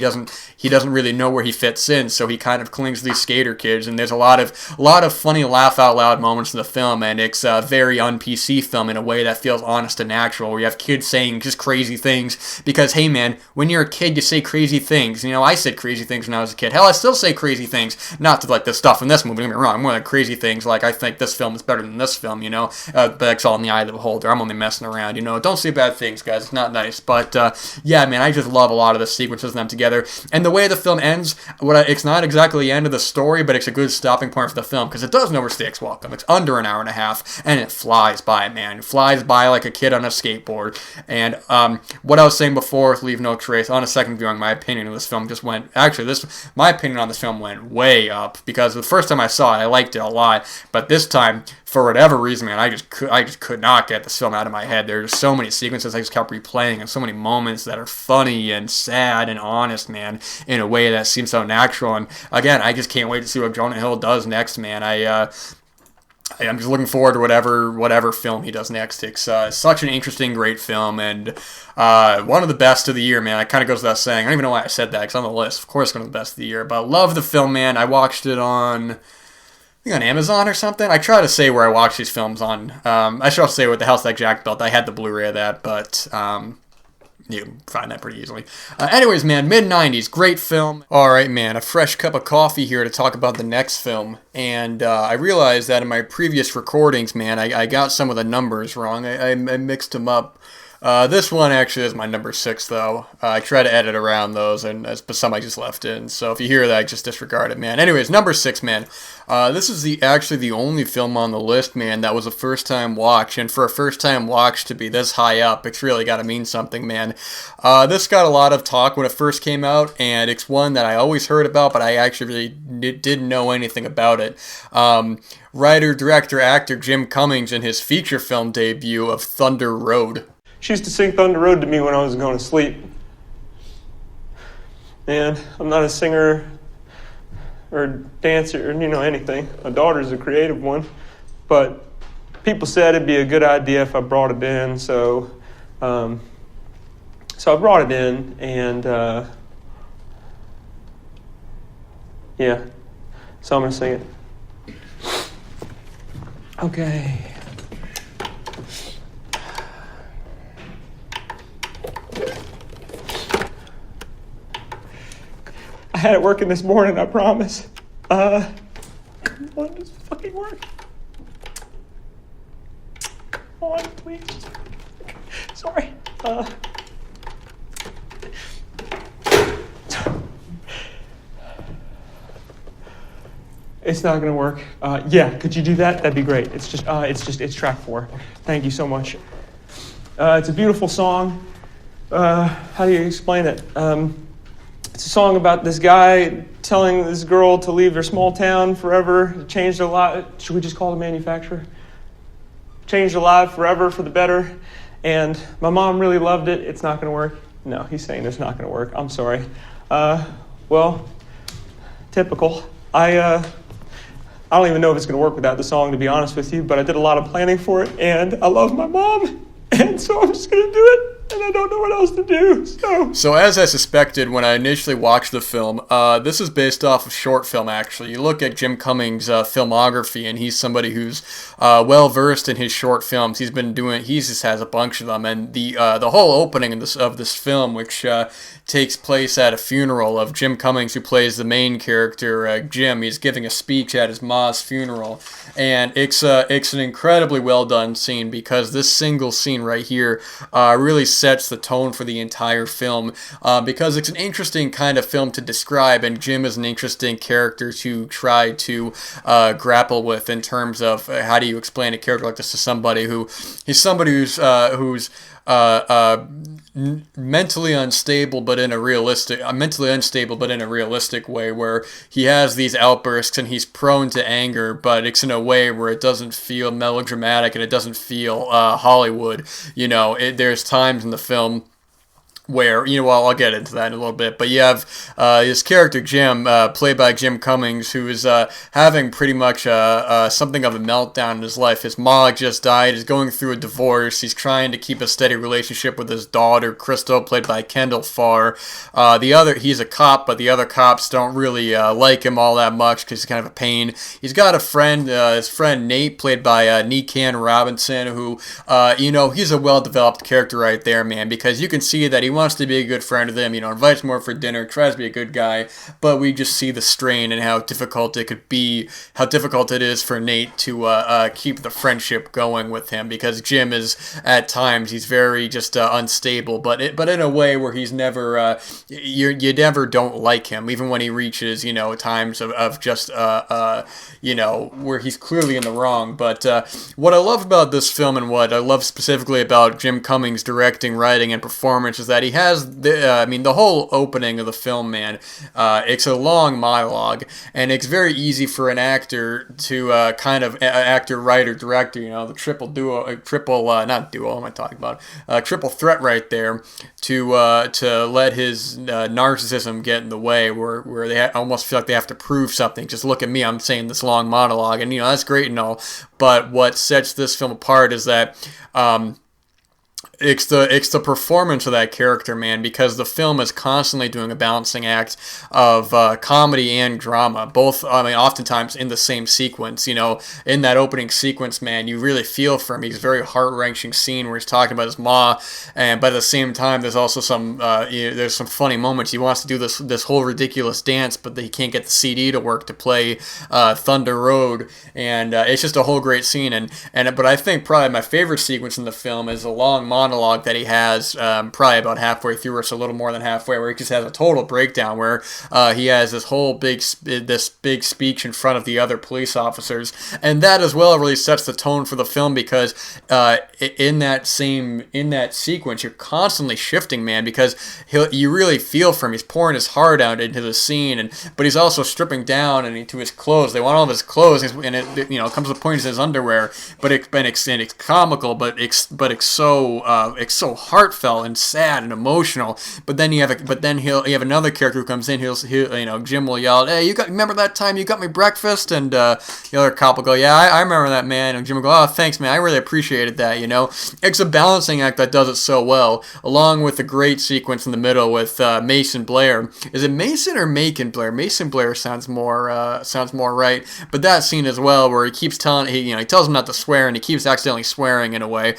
doesn't really know where he fits in, so he kind of clings to these skater kids. And there's a lot of funny laugh out loud moments in the film, and it's a very un-PC film in a way that feels honest and natural, where you have kids saying just crazy things, because hey man, when you're a kid you say crazy things. You know, I said crazy things when I was a kid. Hell, I still say crazy things, not to like the stuff in this movie, don't get me wrong, more than crazy things like I think this film is better than this film, you know, but that's all in the eye of the beholder. I'm only messing around, you know. Don't say bad things, guys, it's not nice. But yeah, man, I just love a lot of the sequences of them together, and the way the film ends. It's not exactly the end of the story, but it's a good stopping point for the film, because it doesn't overstay its welcome. It's under an hour and a half, and it flies by, man. It flies by like a kid on a skateboard. And what I was saying before with Leave No Trace, on a second viewing, my opinion of this film just went... Actually, my opinion on this film went way up, because the first time I saw it, I liked it a lot, but this time, for whatever reason, man, I just could not get this film out of my head. There's so many sequences I just kept replaying, and so many moments that are funny and sad and honest, man, in a way that seems so natural. And again, I just can't wait to see what Jonah Hill does next, man. I'm just looking forward to whatever film he does next. It's such an interesting, great film, and one of the best of the year, man. It kind of goes without saying. I don't even know why I said that, because on the list, of course, one of the best of the year. But love the film, man. I watched it on Amazon or something. I try to say where I watch these films on. I should also say what the hell's that Jack Belt. I had the Blu-ray of that, but you can find that pretty easily. Anyways, man, mid-90s, great film. Alright, man, a fresh cup of coffee here to talk about the next film. And I realized that in my previous recordings, man, I got some of the numbers wrong. I mixed them up. This one actually is my number 6, though. I try to edit around those, but some I just left in. So if you hear that, just disregard it, man. Anyways, number 6, man. This is actually the only film on the list, man, that was a first-time watch. And for a first-time watch to be this high up, it's really got to mean something, man. This got a lot of talk when it first came out, and it's one that I always heard about, but I actually really didn't know anything about it. Writer, director, actor Jim Cummings in his feature film debut of Thunder Road. She used to sing Thunder Road to me when I was going to sleep. And I'm not a singer or dancer or, anything. My daughter's a creative one. But people said it'd be a good idea if I brought it in, so I brought it in, and yeah. So I'm going to sing it. Okay. I had it working this morning, I promise. Come on, just fucking work. Come on, please. Sorry. It's not gonna work. Yeah, could you do that? That'd be great. It's track 4. Thank you so much. It's a beautiful song. How do you explain it? It's a song about this guy telling this girl to leave their small town forever, to change their life. Should we just call the manufacturer? Change their life forever for the better. And my mom really loved it. It's not going to work. No, he's saying it's not going to work. I'm sorry. Well, typical. I don't even know if it's going to work without the song, to be honest with you, but I did a lot of planning for it, and I love my mom, and so I'm just going to do it. And I don't know what else to do, So as I suspected when I initially watched the film, this is based off of short film, actually. You look at Jim Cummings' filmography, and he's somebody who's well-versed in his short films. He just has a bunch of them, and the whole opening of this film, which takes place at a funeral of Jim Cummings, who plays the main character, Jim. He's giving a speech at his ma's funeral, and it's an incredibly well-done scene, because this single scene right here really sets the tone for the entire film, because it's an interesting kind of film to describe, and Jim is an interesting character to try to grapple with in terms of how do you explain a character like this to somebody who's mentally unstable but in a realistic way, where he has these outbursts and he's prone to anger, but it's in a way where it doesn't feel melodramatic and it doesn't feel Hollywood. There's times in the film where, I'll get into that in a little bit, but you have his character Jim, played by Jim Cummings, who is having pretty much something of a meltdown in his life. His mom just died, he's going through a divorce, he's trying to keep a steady relationship with his daughter, Crystal, played by Kendall Farr. He's a cop, but the other cops don't really like him all that much, because he's kind of a pain. He's got a friend, his friend Nate, played by Necan Robinson, who, he's a well-developed character right there, man, because you can see that he wants to be a good friend of them, invites more for dinner, tries to be a good guy, but we just see the strain and how difficult it is for Nate to keep the friendship going with him, because Jim is, at times, he's very just unstable, but in a way where he's never, you never don't like him, even when he reaches, times of just, where he's clearly in the wrong. But what I love about this film, and what I love specifically about Jim Cummings' directing, writing, and performance, is that he has the whole opening of the film, man. It's a long monologue, and it's very easy for an actor to actor, writer, director, the triple threat right there, to let his narcissism get in the way, where they almost feel like they have to prove something. Just look at me, I'm saying this long monologue, and that's great and all, but what sets this film apart is that it's the performance of that character, man, because the film is constantly doing a balancing act of comedy and drama, both, oftentimes in the same sequence. In that opening sequence, man, you really feel for him. He's a very heart-wrenching scene where he's talking about his ma, but at the same time, there's also some there's some funny moments. He wants to do this whole ridiculous dance, but he can't get the CD to work to play Thunder Road, and it's just a whole great scene. But I think probably my favorite sequence in the film is a long monologue that he has, probably about halfway through, or so a little more than halfway, where he just has a total breakdown, where he has this whole big speech in front of the other police officers, and that as well really sets the tone for the film, because in that sequence you're constantly shifting, man, because you really feel for him. He's pouring his heart out into the scene, but he's also stripping down into his clothes. They want all of his clothes, and it comes to the point he says underwear, but it's comical, but it's so heartfelt and sad and emotional. But then you have another character who comes in. Jim will yell, "Hey, remember that time you got me breakfast?" And the other cop will go, "Yeah, I remember that, man." And Jim will go, "Oh, thanks, man. I really appreciated that." It's a balancing act that does it so well, along with the great sequence in the middle with Mason Blair. Is it Mason or Macon Blair? Mason Blair sounds more right. But that scene as well, where he keeps he tells him not to swear, and he keeps accidentally swearing in a way.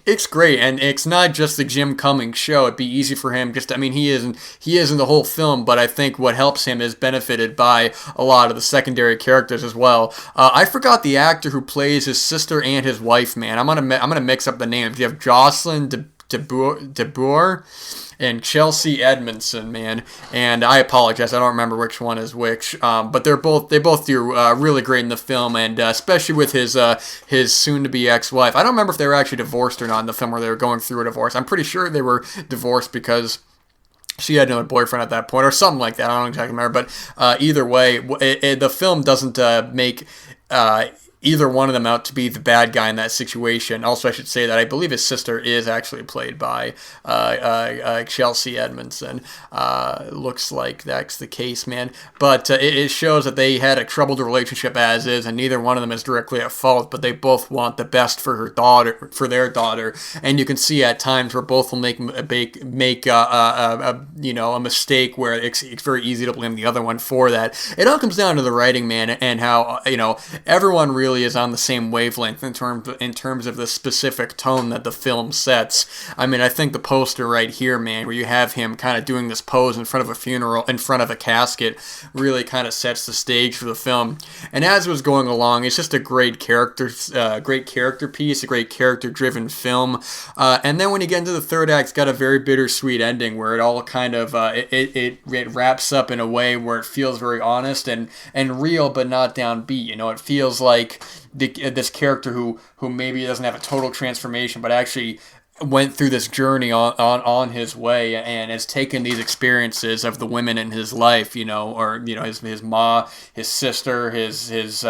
It's great, and it's not just the Jim Cummings show. It'd be easy for him he isn't the whole film, but I think what helps him is benefited by a lot of the secondary characters as well. I forgot the actor who plays his sister and his wife, man. I'm gonna mix up the names. You have Jocelyn DeBoer and Chelsea Edmondson, man, and I apologize, I don't remember which one is which, but they both do really great in the film, and especially with his soon-to-be ex-wife. I don't remember if they were actually divorced or not in the film, where they were going through a divorce. I'm pretty sure they were divorced, because she had another boyfriend at that point, or something like that. I don't exactly remember, but either way, the film doesn't make either one of them out to be the bad guy in that situation. Also, I should say that I believe his sister is actually played by Chelsea Edmondson. Looks like that's the case, man. But it shows that they had a troubled relationship as is, and neither one of them is directly at fault, but they both want the best for their daughter. And you can see at times where both will make a mistake where it's very easy to blame the other one for that. It all comes down to the writing, man, and how everyone really is on the same wavelength in terms of the specific tone that the film sets. I mean, I think the poster right here, man, where you have him kind of doing this pose in front of a funeral, in front of a casket, really kind of sets the stage for the film. And as it was going along, it's just a great character piece, a great character-driven film. And then when you get into the third act, it's got a very bittersweet ending where it all kind of it wraps up in a way where it feels very honest and real, but not downbeat. It feels like this character who maybe doesn't have a total transformation, but actually went through this journey on his way and has taken these experiences of the women in his life, his ma, his sister, his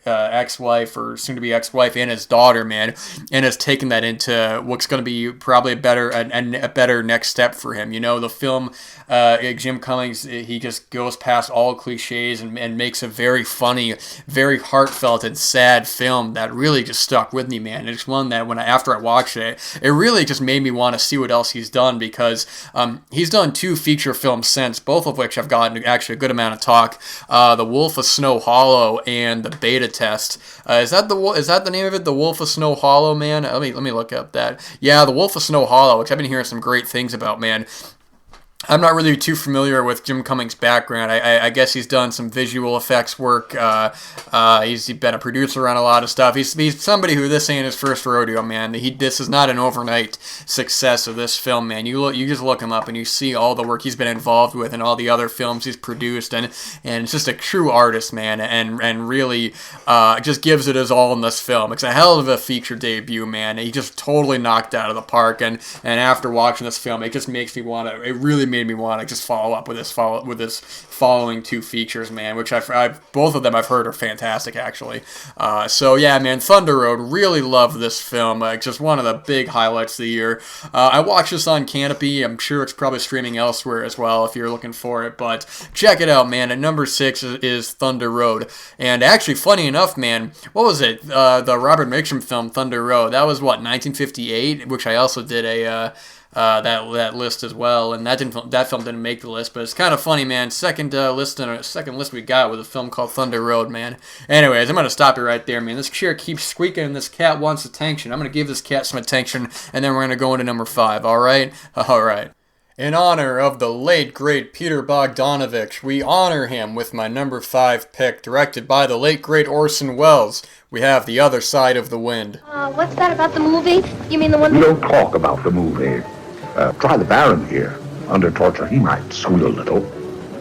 ex-wife or soon-to-be ex-wife, and his daughter, man, and has taken that into what's going to be probably a better next step for him. The film, Jim Cummings, he just goes past all cliches and makes a very funny, very heartfelt and sad film that really just stuck with me, man. It's one that after I watched it really just made me want to see what else he's done, because he's done 2 feature films since, both of which have gotten actually a good amount of talk. The Wolf of Snow Hollow and The Beta Test. Is that the name of it? The Wolf of Snow Hollow, man? Let me look up that. Yeah, The Wolf of Snow Hollow, which I've been hearing some great things about, man. I'm not really too familiar with Jim Cummings' background. I guess he's done some visual effects work. He's been a producer on a lot of stuff. He's somebody who this ain't his first rodeo, man. This is not an overnight success of this film, man. You just look him up and you see all the work he's been involved with and all the other films he's produced, and it's just a true artist, man, and really just gives it his all in this film. It's a hell of a feature debut, man. He just totally knocked out of the park, and after watching this film, it just makes me want to. It really made me want to just follow up with this following 2 features, man, which both of them I've heard are fantastic, actually. So yeah, man, Thunder Road, really love this film. Just one of the big highlights of the year. I watched this on Canopy. I'm sure it's probably streaming elsewhere as well if you're looking for it, but check it out, man. At number 6 is Thunder Road. And actually, funny enough, man, what was it? The Robert Mitchum film Thunder Road. That was 1958, which I also did that list as well, and that film didn't make the list, but it's kind of funny, man. Second list we got with a film called Thunder Road, man. Anyways, I'm gonna stop it right there, man. This chair keeps squeaking, and this cat wants attention. I'm gonna give this cat some attention, and then we're gonna go into number 5. All right. In honor of the late, great Peter Bogdanovich, we honor him with my number 5 pick, directed by the late, great Orson Welles. We have The Other Side of the Wind. What's that about the movie? You mean the one... We don't talk about the movie. Try the Baron here. Under torture, he might squeal a little.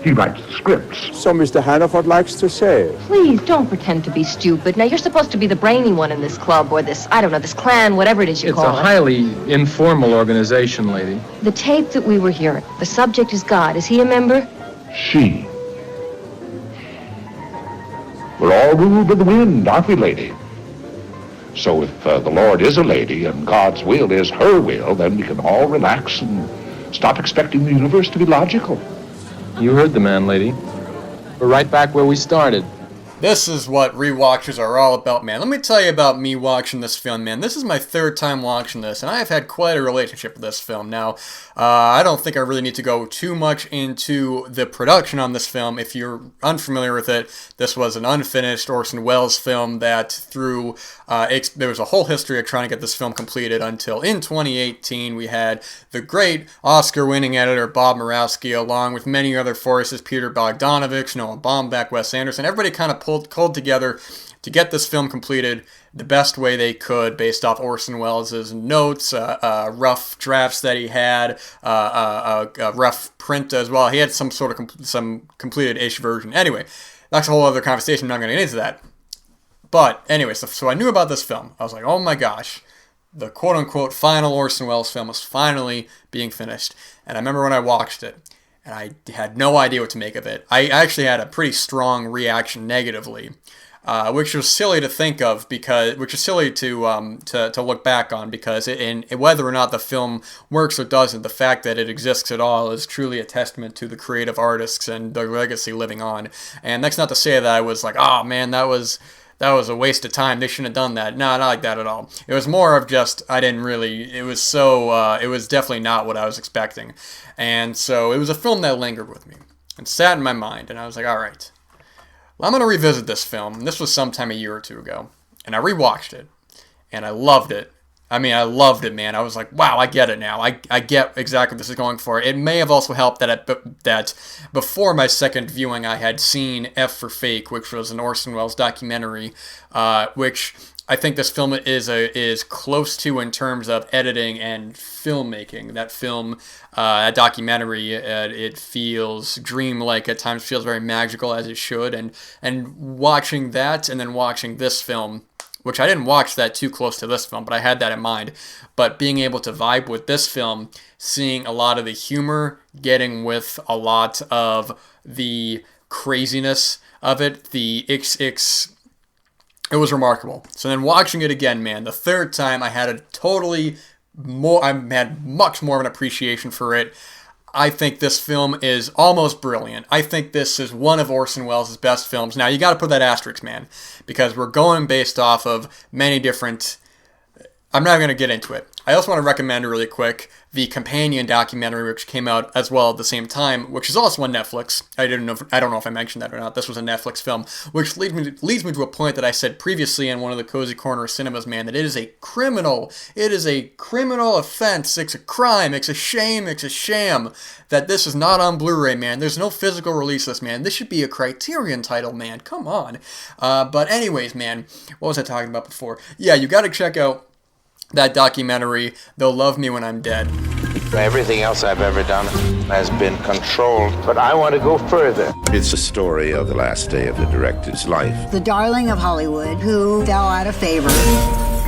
He writes the scripts. So Mr. Hannaford likes to say. Please, don't pretend to be stupid. Now, you're supposed to be the brainy one in this club, or this clan, whatever it is you call it. It's a highly informal organization, lady. The tape that we were hearing, the subject is God. Is he a member? She. We're all ruled by the wind, aren't we, lady? So if the Lord is a lady and God's will is her will, then we can all relax and stop expecting the universe to be logical. You heard the man, lady. We're right back where we started. This is what rewatches are all about, man. Let me tell you about me watching this film, man. This is my 3rd time watching this, and I have had quite a relationship with this film. Now, I don't think I really need to go too much into the production on this film. If you're unfamiliar with it, this was an unfinished Orson Welles film that there was a whole history of trying to get this film completed until in 2018 we had the great Oscar-winning editor Bob Murawski, along with many other forces, Peter Bogdanovich, Noah Baumbach, Wes Anderson. Everybody kind of pulled together to get this film completed the best way they could, based off Orson Welles' notes, rough drafts that he had, a rough print as well. He had some sort of some completed-ish version. Anyway, that's a whole other conversation. I'm not going to get into that. But anyway, so I knew about this film. I was like, oh my gosh, the quote-unquote final Orson Welles film was finally being finished. And I remember when I watched it, and I had no idea what to make of it. I actually had a pretty strong reaction negatively, which was silly to think of which is silly to look back on, because in whether or not the film works or doesn't, the fact that it exists at all is truly a testament to the creative artists and their legacy living on. And that's not to say that I was like, oh man, that was a waste of time. They shouldn't have done that. No, not like that at all. It was more of just, it was definitely not what I was expecting. And so it was a film that lingered with me and sat in my mind. And I was like, all right, well, I'm going to revisit this film. This was sometime a year or two ago. And I rewatched it. And I loved it. I mean, I loved it, man. I was like, wow, I get it now. I get exactly what this is going for. It may have also helped that before my second viewing, I had seen F for Fake, which was an Orson Welles documentary, which I think this film is close to in terms of editing and filmmaking. That film, that documentary, it feels dreamlike at times, feels very magical, as it should. And watching that and then watching this film, which I didn't watch that too close to this film, but I had that in mind. But being able to vibe with this film, seeing a lot of the humor, getting with a lot of the craziness of it, it was remarkable. So then watching it again, man, the third time I had much more of an appreciation for it. I think this film is almost brilliant. I think this is one of Orson Welles' best films. Now, you got to put that asterisk, man, because we're going based off of many different... I'm not going to get into it. I also want to recommend really quick the companion documentary, which came out as well at the same time, which is also on Netflix. I don't know if I mentioned that or not. This was a Netflix film, which leads me to a point that I said previously in one of the Cozy Corner cinemas, man, that it is a criminal offense. It's a crime. It's a shame. It's a sham that this is not on Blu-ray, man. There's no physical release of this, man. This should be a Criterion title, man. Come on. But anyways, man, what was I talking about before? Yeah, you got to check out that documentary, They'll Love Me When I'm Dead. Everything else I've ever done has been controlled, but I want to go further. It's a story of the last day of the director's life. The darling of Hollywood who fell out of favor.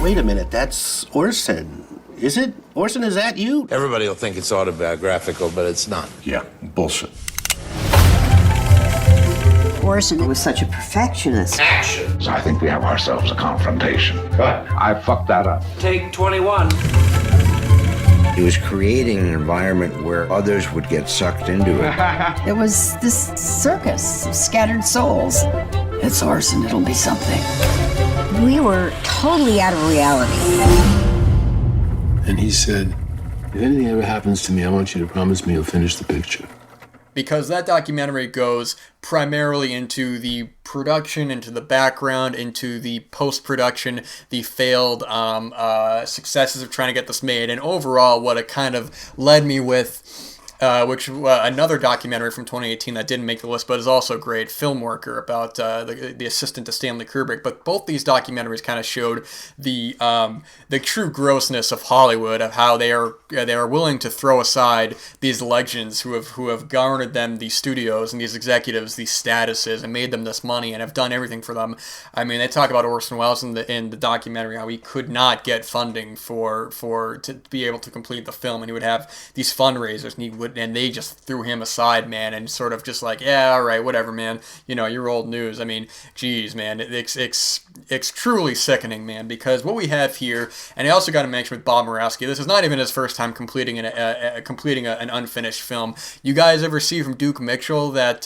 Wait a minute, that's Orson. Is it? Orson, is that you? Everybody will think it's autobiographical, but it's not. Yeah, bullshit. Orson was such a perfectionist. Action! So I think we have ourselves a confrontation. But I fucked that up. Take 21. He was creating an environment where others would get sucked into it. It was this circus of scattered souls. It's Orson, it'll be something. We were totally out of reality. And he said, if anything ever happens to me, I want you to promise me you'll finish the picture. Because that documentary goes primarily into the production, into the background, into the post-production, the failed successes of trying to get this made, and overall what it kind of led me with, another documentary from 2018 that didn't make the list, but is also great, Film Worker, about the assistant to Stanley Kubrick. But both these documentaries kind of showed the true grossness of Hollywood, of how they are willing to throw aside these legends who have garnered them these studios and these executives these statuses and made them this money and have done everything for them. I mean, they talk about Orson Welles in the documentary, how he could not get funding to be able to complete the film, and he would have these fundraisers, and they just threw him aside, man, and sort of just like, yeah, all right, whatever, man, you're old news. I mean, geez, man, it's truly sickening, man, because what we have here, and I also got to mention with Bob Murawski, this is not even his first time completing an unfinished film. You guys ever see from Duke Mitchell that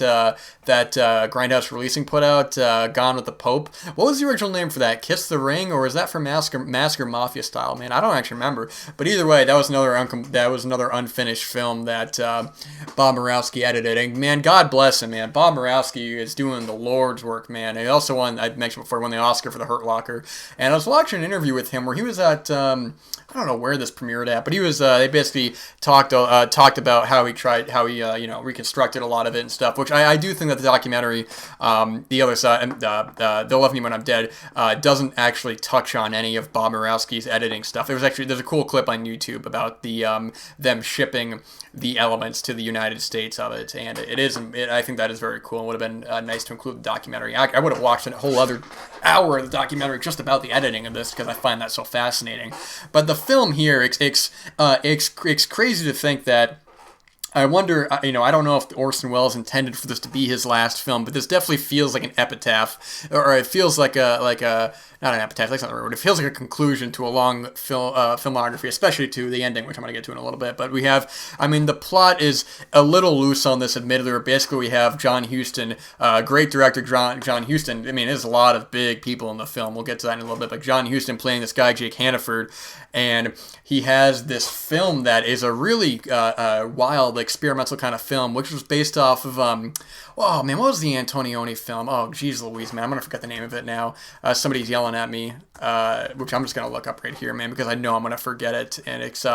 Grindhouse Releasing put out, Gone with the Pope? What was the original name for that? Kiss the Ring, or is that for Massacre Mafia Style? Man, I don't actually remember. But either way, that was another unfinished film that Bob Murawski edited. And man, God bless him, man. Bob Murawski is doing the Lord's work, man. He also won, I mentioned before, won the Oscar for The Hurt Locker. And I was watching an interview with him where he was at I don't know where this premiered at, but he was. They basically talked about how he reconstructed a lot of it and stuff. Which I do think that the documentary, The Other Side, They'll Love Me When I'm Dead, doesn't actually touch on any of Bob Murawski's editing stuff. There's a cool clip on YouTube about them shipping the elements to the United States of it, and I think that is very cool. It would have been nice to include the documentary. I would have watched a whole other hour of the documentary just about the editing of this because I find that so fascinating. But the film here, it's crazy to think that. I wonder, I don't know if Orson Welles intended for this to be his last film, but this definitely feels like an epitaph, or it feels like a not an epitaph, that's not the right word. It feels like a conclusion to a long filmography, especially to the ending, which I'm going to get to in a little bit. But we have, the plot is a little loose on this, admittedly. Where basically, we have John Huston, great director John Huston. There's a lot of big people in the film. We'll get to that in a little bit. But John Huston playing this guy, Jake Hannaford, and he has this film that is a really wild, experimental kind of film, which was based off of, what was the Antonioni film? Oh, geez Louise, man, I'm going to forget the name of it now. Somebody's yelling at me, which I'm just going to look up right here, man, because I know I'm going to forget it, and it's,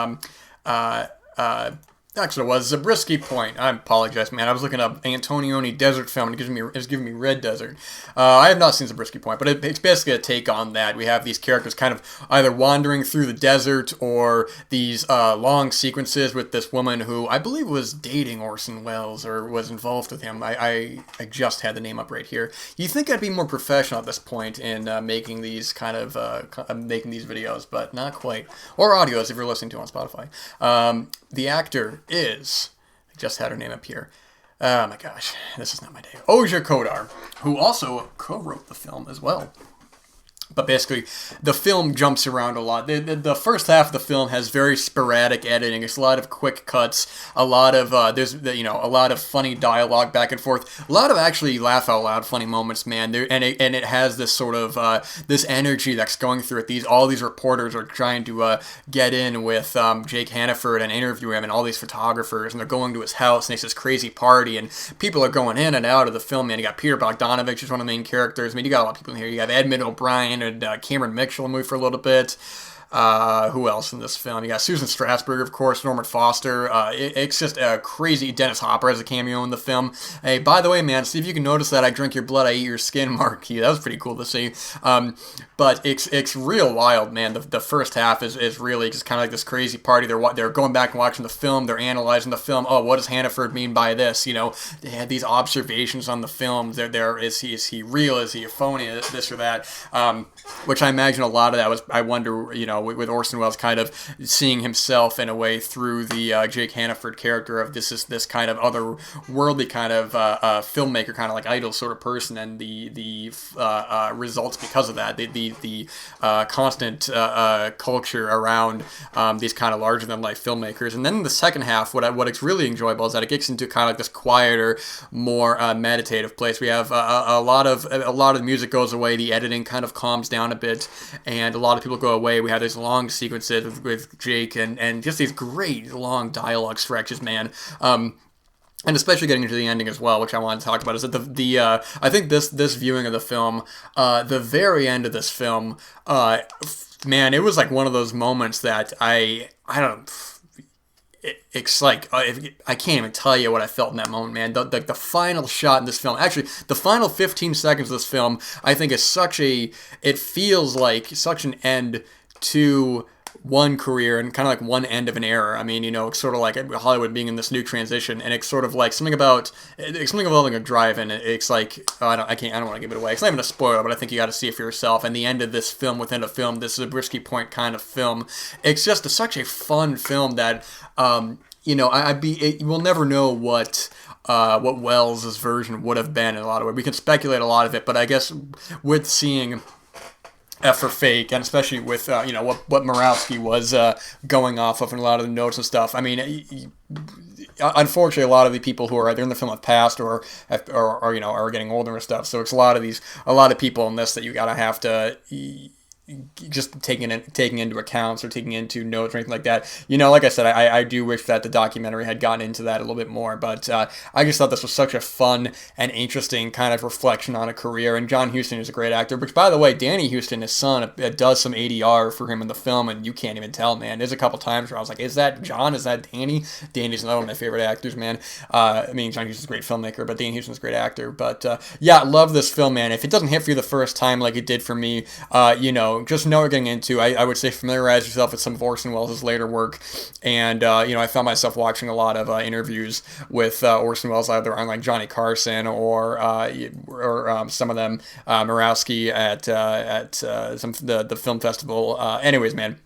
actually, it was Zabriskie Point. I apologize, man. I was looking up Antonioni desert film, and it's giving me Red Desert. I have not seen Zabriskie Point, but it's basically a take on that. We have these characters kind of either wandering through the desert or these long sequences with this woman who I believe was dating Orson Welles or was involved with him. I just had the name up right here. You think I'd be more professional at this point in making these making these videos, but not quite. Or audios if you're listening to on Spotify. The actor is, I just had her name up here. Oh my gosh, this is not my day. Oja Kodar, who also co-wrote the film as well. But basically, the film jumps around a lot. The first half of the film has very sporadic editing. It's a lot of quick cuts, a lot of a lot of funny dialogue back and forth, a lot of actually laugh out loud funny moments, man. It has this sort of this energy that's going through it. All these reporters are trying to get in with Jake Hannaford and interview him, and all these photographers, and they're going to his house, and it's this crazy party, and people are going in and out of the film. Man, you got Peter Bogdanovich, who's one of the main characters. You got a lot of people in here. You have Edmund O'Brien and Cameron Mitchell moved for a little bit. Who else in this film? You got Susan Strasberg, of course, Norman Foster. It's just a crazy. Dennis Hopper has a cameo in the film. Hey, by the way, man, see if you can notice that I drink your blood, I eat your skin marquee. That was pretty cool to see. But it's real wild, man. The first half is really just kind of like this crazy party. They're going back and watching the film. They're analyzing the film. Oh, what does Hannaford mean by this? They had these observations on the film. Is he real? Is he a phony? This or that? Which I imagine a lot of that was. I wonder, with Orson Welles kind of seeing himself in a way through the Jake Hannaford character of this kind of otherworldly kind of filmmaker, kind of like idol sort of person, and the results because of that. The constant culture around these kind of larger than life filmmakers. And then in the second half, what's really enjoyable is that it gets into kind of like this quieter, more meditative place. We have a lot of the music goes away, the editing kind of calms down a bit, and a lot of people go away. We have these long sequences with Jake and just these great long dialogue stretches, man. And especially getting into the ending as well, which I want to talk about, is that I think this viewing of the film, the very end of this film, man, it was like one of those moments that it's like I can't even tell you what I felt in that moment, man. The final shot in this film, actually, the final 15 seconds of this film, I think is it feels like such an end to one career and kind of like one end of an era. It's sort of like Hollywood being in this new transition, and it's sort of like something involving a drive-in. It's like, I don't want to give it away. It's not even a spoiler, but I think you got to see it for yourself. And the end of this film within a film, this Zabriskie Point kind of film, it's just such a fun film that, we'll never know what Welles' version would have been in a lot of ways. We can speculate a lot of it, but I guess with seeing F for Fake, and especially with what Murawski was going off of in a lot of the notes and stuff. Unfortunately, a lot of the people who are either in the film have passed or are getting older and stuff. So it's a lot of people in this that you gotta have to just taking into accounts or taking into notes or anything like that. Like I said, I do wish that the documentary had gotten into that a little bit more, but I just thought this was such a fun and interesting kind of reflection on a career. And John Huston is a great actor, which, by the way, Danny Huston, his son, does some ADR for him in the film, and you can't even tell, man. There's a couple times where I was like, is that John? Is that Danny? Danny's another one of my favorite actors, man. John Huston's a great filmmaker, but Danny Huston's a great actor. But yeah, love this film, man. If it doesn't hit for you the first time like it did for me, just know what you're getting into. I would say familiarize yourself with some of Orson Welles' later work, and I found myself watching a lot of interviews with Orson Welles, either on like Johnny Carson or some of them Murawski at the film festival. Anyways, man.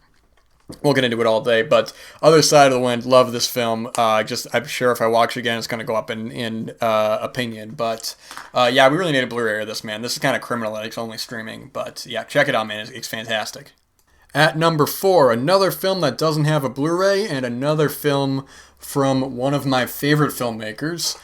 We'll get into it all day, but Other Side of the Wind, love this film. I'm sure if I watch it again, it's going to go up in opinion. But yeah, we really need a Blu-ray of this, man. This is kind of criminal that it's only streaming, but yeah, check it out, man. It's fantastic. At number 4, another film that doesn't have a Blu-ray, and another film from one of my favorite filmmakers.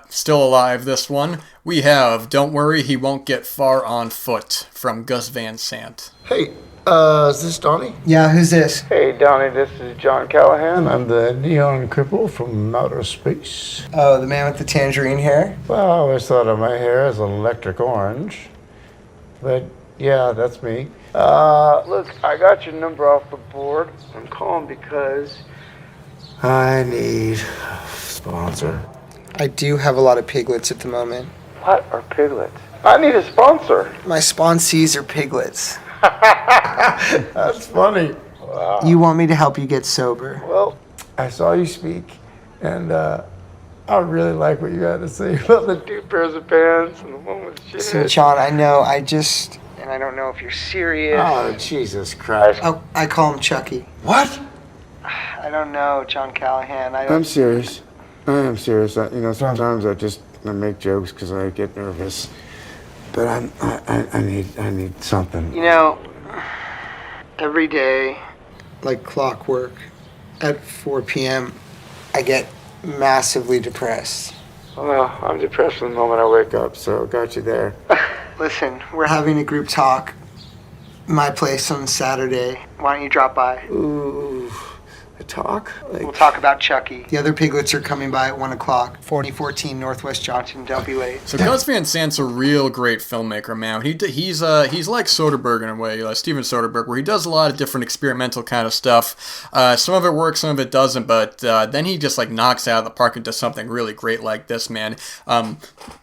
Still alive, this one. We have Don't Worry, He Won't Get Far on Foot from Gus Van Sant. Hey, is this Donnie? Yeah, who's this? Hey, Donnie, this is John Callahan. I'm the neon cripple from outer space. Oh, the man with the tangerine hair? Well, I always thought of my hair as electric orange. But, yeah, that's me. Look, I got your number off the board. I'm calling because I need a sponsor. I do have a lot of piglets at the moment. What are piglets? I need a sponsor. My sponsees are piglets. That's funny. Wow. You want me to help you get sober? Well, I saw you speak, and I really like what you had to say about the 2 pairs of pants and the one with shit. So, John, I don't know if you're serious. Oh, Jesus Christ. Oh, I call him Chucky. What? I don't know, John Callahan. I'm serious. I am serious. Sometimes I make jokes because I get nervous. But I need something. Every day, like clockwork, at 4 p.m., I get massively depressed. Well, I'm depressed from the moment I wake up, so got you there. Listen, we're having a group talk. My place on Saturday. Why don't you drop by? Ooh, a talk? We'll talk about Chucky. The other piglets are coming by at 1 o'clock. 4014 Northwest Johnson. Don't be late. So Gus Van Sant's a real great filmmaker, man. He's like Soderbergh in a way, like Steven Soderbergh, where he does a lot of different experimental kind of stuff. Some of it works, some of it doesn't, but then he just like knocks it out of the park and does something really great like this, man.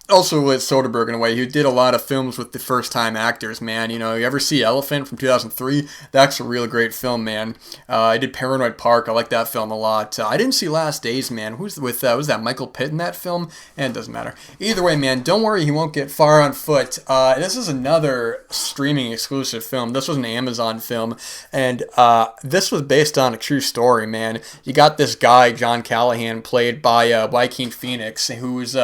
Also with Soderbergh in a way, he did a lot of films with the first-time actors, man. You ever see Elephant from 2003? That's a real great film, man. I did Paranoid Park. I like that film a lot. I didn't see Last Days, man. Was that Michael Pitt in that film? And it doesn't matter. Either way, man, Don't Worry, He Won't Get Far on Foot. This is another streaming exclusive film. This was an Amazon film, and this was based on a true story, man. You got this guy, John Callahan, played by Joaquin Phoenix, who's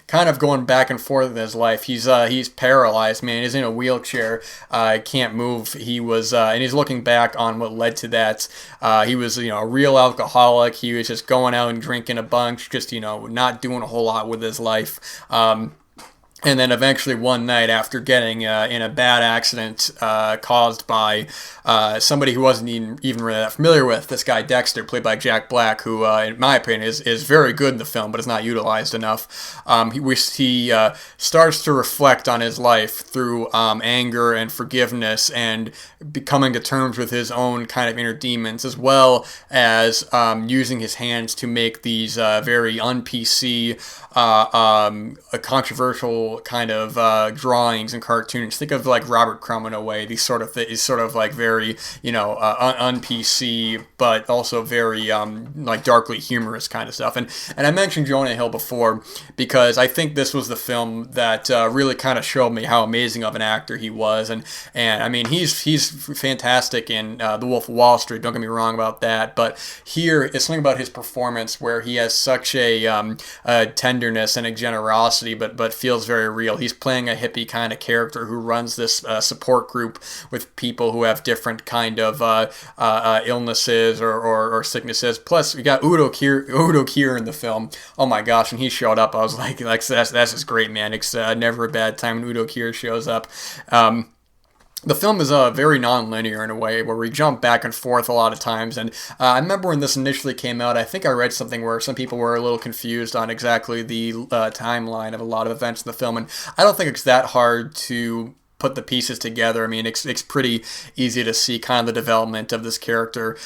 kind of going back and forth in his life. He's paralyzed, man. He's in a wheelchair. Can't move. He was, and he's looking back on what led to that. He was, a real alcoholic. He was just going out and drinking a bunch, just, not doing a whole lot with his life. And then eventually one night, after getting in a bad accident caused by somebody who wasn't even really that familiar with, this guy Dexter, played by Jack Black, who, in my opinion, is very good in the film, but is not utilized enough. He starts to reflect on his life through anger and forgiveness and coming to terms with his own kind of inner demons, as well as using his hands to make these very un-PC, controversial kind of drawings and cartoons. Think of like Robert Crumb in a way. These sort of like very un-PC, but also very like darkly humorous kind of stuff. And I mentioned Jonah Hill before because I think this was the film that really kind of showed me how amazing of an actor he was. And I mean he's fantastic in The Wolf of Wall Street. Don't get me wrong about that. But here it's something about his performance where he has such a tenderness and a generosity, but feels very real. He's playing a hippie kind of character who runs this support group with people who have different kind of illnesses or sicknesses. Plus, we got Udo Kier in the film. Oh my gosh, when he showed up, I was like that's just great, man. It's never a bad time when Udo Kier shows up. the film is very non-linear in a way where we jump back and forth a lot of times. And I remember when this initially came out, I think I read something where some people were a little confused on exactly the timeline of a lot of events in the film. And I don't think it's that hard to put the pieces together. I mean, it's pretty easy to see kind of the development of this character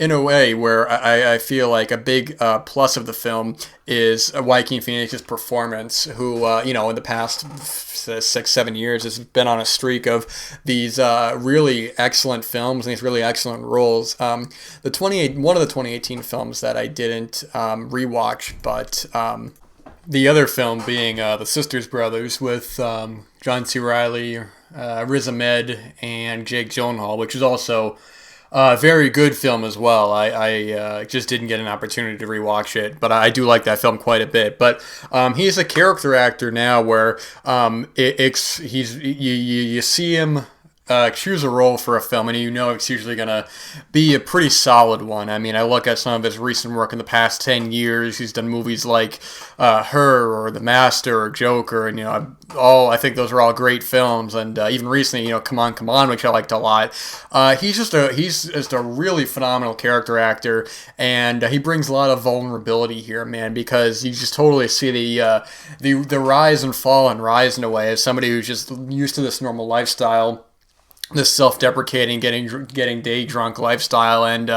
in a way where I feel like a big plus of the film is Joaquin Phoenix's performance, who, in the past 6-7 years has been on a streak of these really excellent films and these really excellent roles. One of the 2018 films that I didn't rewatch, but the other film being The Sisters Brothers with John C. Reilly, Riz Ahmed, and Jake Gyllenhaal, which is also a very good film as well. I just didn't get an opportunity to rewatch it, but I do like that film quite a bit. But he's a character actor now where you see him choose a role for a film, and it's usually going to be a pretty solid one. I mean, I look at some of his recent work in the past 10 years. He's done movies like Her or The Master or Joker, and I think those are all great films. And even recently, Come On, Come On, which I liked a lot. He's just a really phenomenal character actor, and he brings a lot of vulnerability here, man, because you just totally see the rise and fall and rise in a way as somebody who's just used to this normal lifestyle, this self-deprecating, getting day drunk lifestyle, and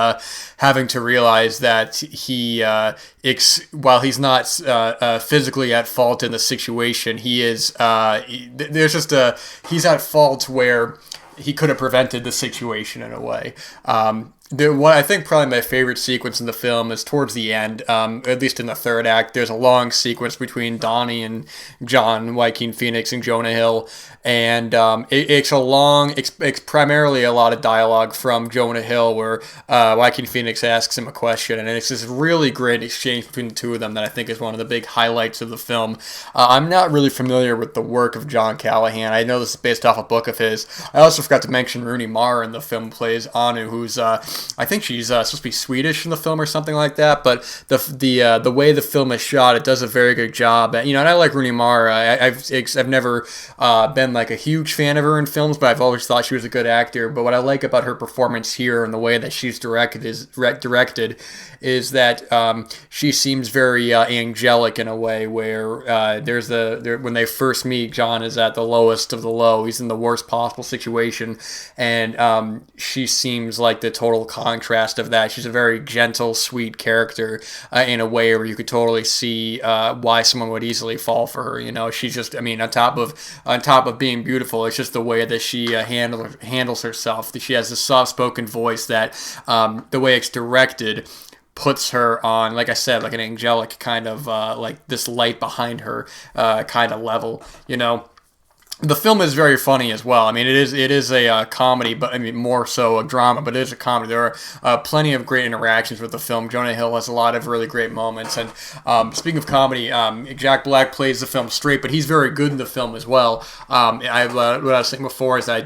having to realize that he, while he's not physically at fault in the situation, he is. He's at fault where he could have prevented the situation in a way. What I think probably my favorite sequence in the film is towards the end, at least in the third act. There's a long sequence between Donnie and John, Joaquin Phoenix, and Jonah Hill, and it's primarily a lot of dialogue from Jonah Hill where Joaquin Phoenix asks him a question, and it's this really great exchange between the two of them that I think is one of the big highlights of the film. I'm not really familiar with the work of John Callahan. I know this is based off a book of his. I also forgot to mention Rooney Mara in the film plays Anu, who's I think she's supposed to be Swedish in the film or something like that, but the way the film is shot, it does a very good job. And I like Rooney Mara. I've never been like a huge fan of her in films, but I've always thought she was a good actor. But what I like about her performance here and the way that she's directed is that she seems very angelic in a way where when they first meet, John is at the lowest of the low. He's in the worst possible situation, and she seems like the total contrast of that. She's a very gentle, sweet character in a way where you could totally see why someone would easily fall for her. She's just, on top of being beautiful, it's just the way that she handles herself. She has this soft-spoken voice that the way it's directed puts her on, like I said, like an angelic kind of like this light behind her kind of level. The film is very funny as well. I mean, it is a comedy, but more so a drama, but it is a comedy. There are plenty of great interactions with the film. Jonah Hill has a lot of really great moments. And speaking of comedy, Jack Black plays the film straight, but he's very good in the film as well. What I was saying before is that I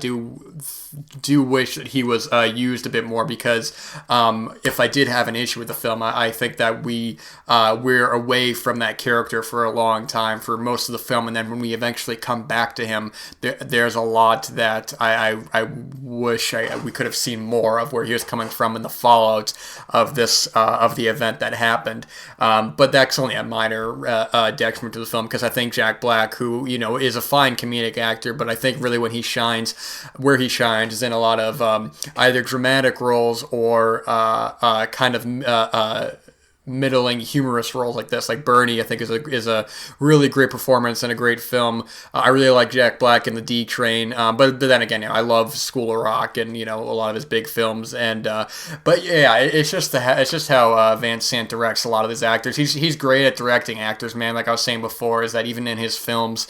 do wish that he was used a bit more, because if I did have an issue with the film, I think that we're away from that character for a long time for most of the film, and then when we eventually come back to him, there's a lot that I wish we could have seen more of where he was coming from in the fallout of this of the event that happened. But that's only a minor detriment to the film, because I think Jack Black, who is a fine comedic actor, but I think really when he shines, where he shines is in a lot of either dramatic roles or kind of middling humorous roles like this. Like Bernie, I think is a really great performance and a great film. I really like Jack Black in The D Train, but then again, I love School of Rock and a lot of his big films. And but yeah, it's just how Van Sant directs a lot of his actors. He's great at directing actors, man. Like I was saying before, is that even in his films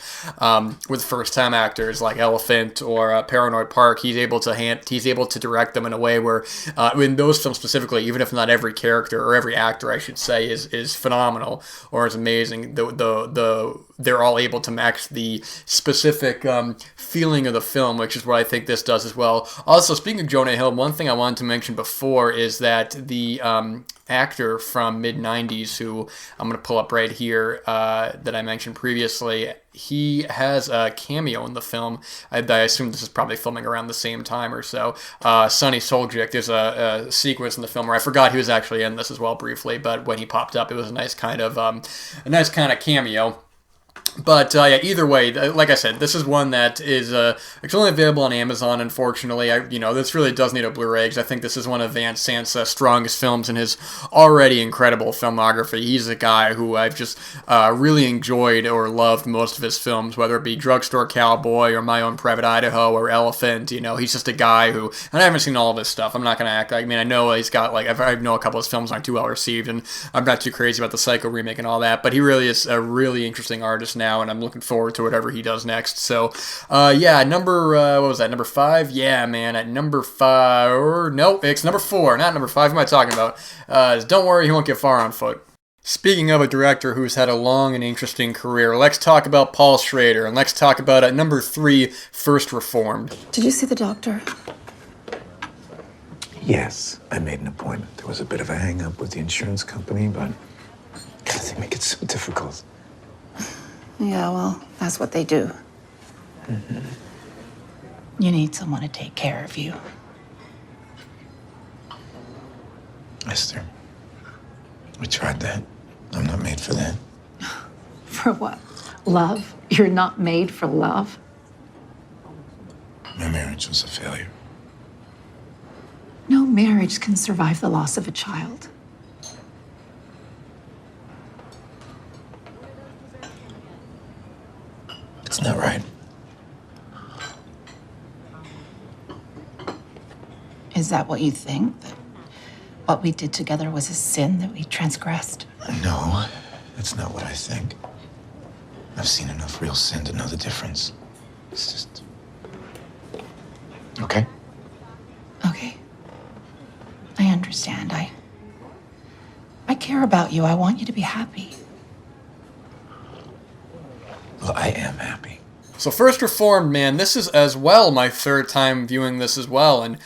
with first time actors like Elephant or Paranoid Park, he's able to direct them in a way where in those films specifically, even if not every character or every actor, I should say, is phenomenal or is amazing, they're all able to match the specific feeling of the film, which is what I think this does as well. Also, speaking of Jonah Hill, one thing I wanted to mention before is that actor from mid-90s who I'm going to pull up right here that I mentioned previously. He has a cameo in the film. I assume this is probably filming around the same time or so. Sonny Soljic, there's a sequence in the film where I forgot he was actually in this as well briefly, but when he popped up, it was a nice kind of cameo. But yeah, either way, like I said, this is one that is it's only available on Amazon. Unfortunately, this really does need a Blu-ray because I think this is one of Van Sant's strongest films in his already incredible filmography. He's a guy who I've just really enjoyed or loved most of his films, whether it be Drugstore Cowboy or My Own Private Idaho or Elephant. He's just a guy who, and I haven't seen all of his stuff. I'm not gonna act like, I know he's got I know a couple of his films aren't too well received, and I'm not too crazy about the Psycho remake and all that. But he really is a really interesting artist now, and I'm looking forward to whatever he does next. So, yeah, what was that, number 5? Yeah, man, at number 5, nope, it's number 4, not number 5, who am I talking about? Don't worry, he won't get far on foot. Speaking of a director who's had a long and interesting career, let's talk about Paul Schrader, and let's talk about at number 3, First Reformed. Did you see the doctor? Yes, I made an appointment. There was a bit of a hang-up with the insurance company, but God, they make it so difficult. Yeah, well, that's what they do. Mm-hmm. You need someone to take care of you. Esther, we tried that. I'm not made for that. For what? Love? You're not made for love? My marriage was a failure. No marriage can survive the loss of a child. It's not right. Is that what you think? That what we did together was a sin that we transgressed? No, that's not what I think. I've seen enough real sin to know the difference. It's just... Okay? Okay. I understand. I care about you. I want you to be happy. Well, I am happy. So First Reformed, man, this is as well my third time viewing this as well, and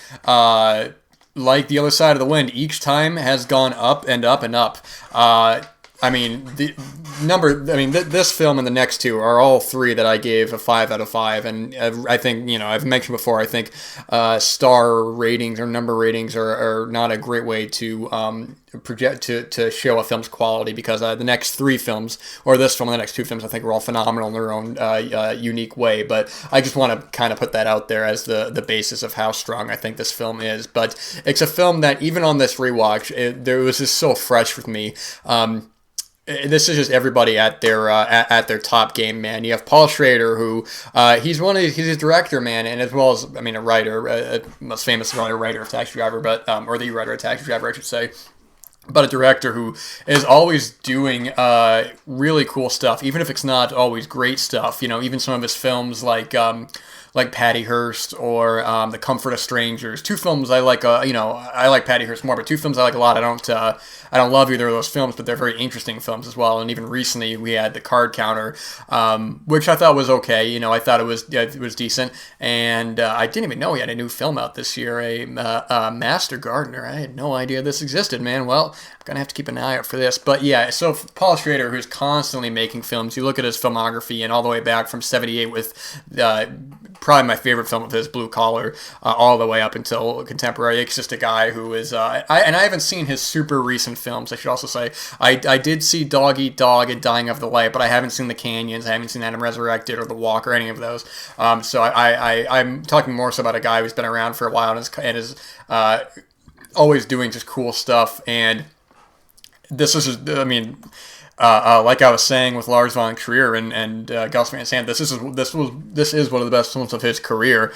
like The Other Side of the Wind, each time has gone up and up and up. This film and the next two are all three that I gave a 5 out of 5, and I think, I've mentioned before, I think star ratings or number ratings are not a great way to project to show a film's quality, because the next three films, or this film and the next two films, I think are all phenomenal in their own unique way. But I just want to kind of put that out there as the basis of how strong I think this film is. But it's a film that even on this rewatch, it was just so fresh with me. This is just everybody at their top game, man. You have Paul Schrader, who he's a director, man, and as well as a writer, most famous writer of Taxi Driver, or the writer of Taxi Driver, I should say. But a director who is always doing really cool stuff, even if it's not always great stuff. Even some of his films like Patty Hearst or The Comfort of Strangers. Two films I like. I like Patty Hearst more, but two films I like a lot. I don't love either of those films, but they're very interesting films as well. And even recently we had The Card Counter, which I thought was okay. I thought it was decent. And I didn't even know he had a new film out this year, a Master Gardener. I had no idea this existed, man. Well, I'm gonna have to keep an eye out for this. But yeah, so Paul Schrader, who's constantly making films, you look at his filmography, and all the way back from '78 with probably my favorite film of his, Blue Collar, all the way up until contemporary. It's just a guy who is, I haven't seen his super recent films, I should also say. I did see Dog Eat Dog and Dying of the Light, but I haven't seen The Canyons, I haven't seen Adam Resurrected or The Walk or any of those. So I'm talking more so about a guy who's been around for a while and is always doing just cool stuff. And this is just, like I was saying with Lars von Trier and Gus Van Sant, this is one of the best films of his career.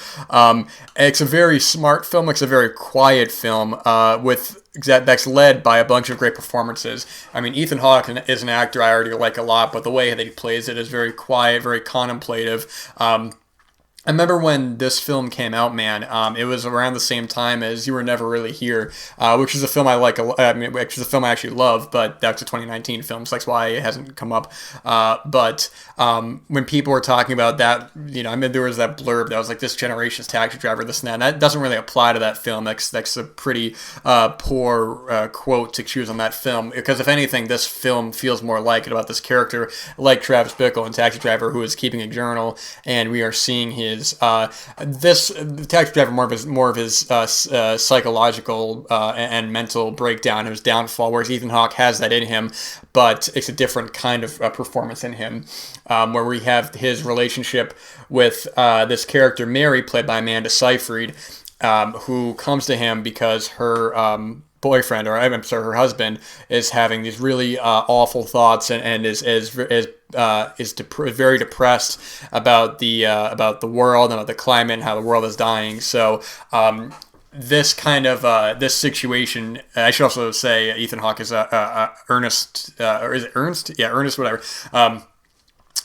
It's a very smart film. It's a very quiet film that's led by a bunch of great performances. Ethan Hawke is an actor I already like a lot, but the way that he plays it is very quiet, very contemplative. I remember when this film came out, man. It was around the same time as You Were Never Really Here, which is a film I like. I mean, which is a film I actually love, but that's a 2019 film, so that's why it hasn't come up. But when people were talking about that, I mean, there was that blurb that was like this generation's Taxi Driver, this and that. And that doesn't really apply to that film. That's a pretty poor quote to choose on that film, because if anything, this film feels more like it, about this character like Travis Bickle in Taxi Driver, who is keeping a journal, and we are seeing his this Taxi Driver more of his psychological and mental breakdown, his downfall, whereas Ethan Hawke has that in him, but it's a different kind of performance in him, where we have his relationship with this character Mary, played by Amanda Seyfried, who comes to him because her boyfriend, or I'm sorry, her husband, is having these really awful thoughts, and is very depressed about the world and about the climate and how the world is dying. So this kind of this situation, I should also say Ethan Hawke is Ernest, or is it Ernst? Yeah, Ernest, whatever.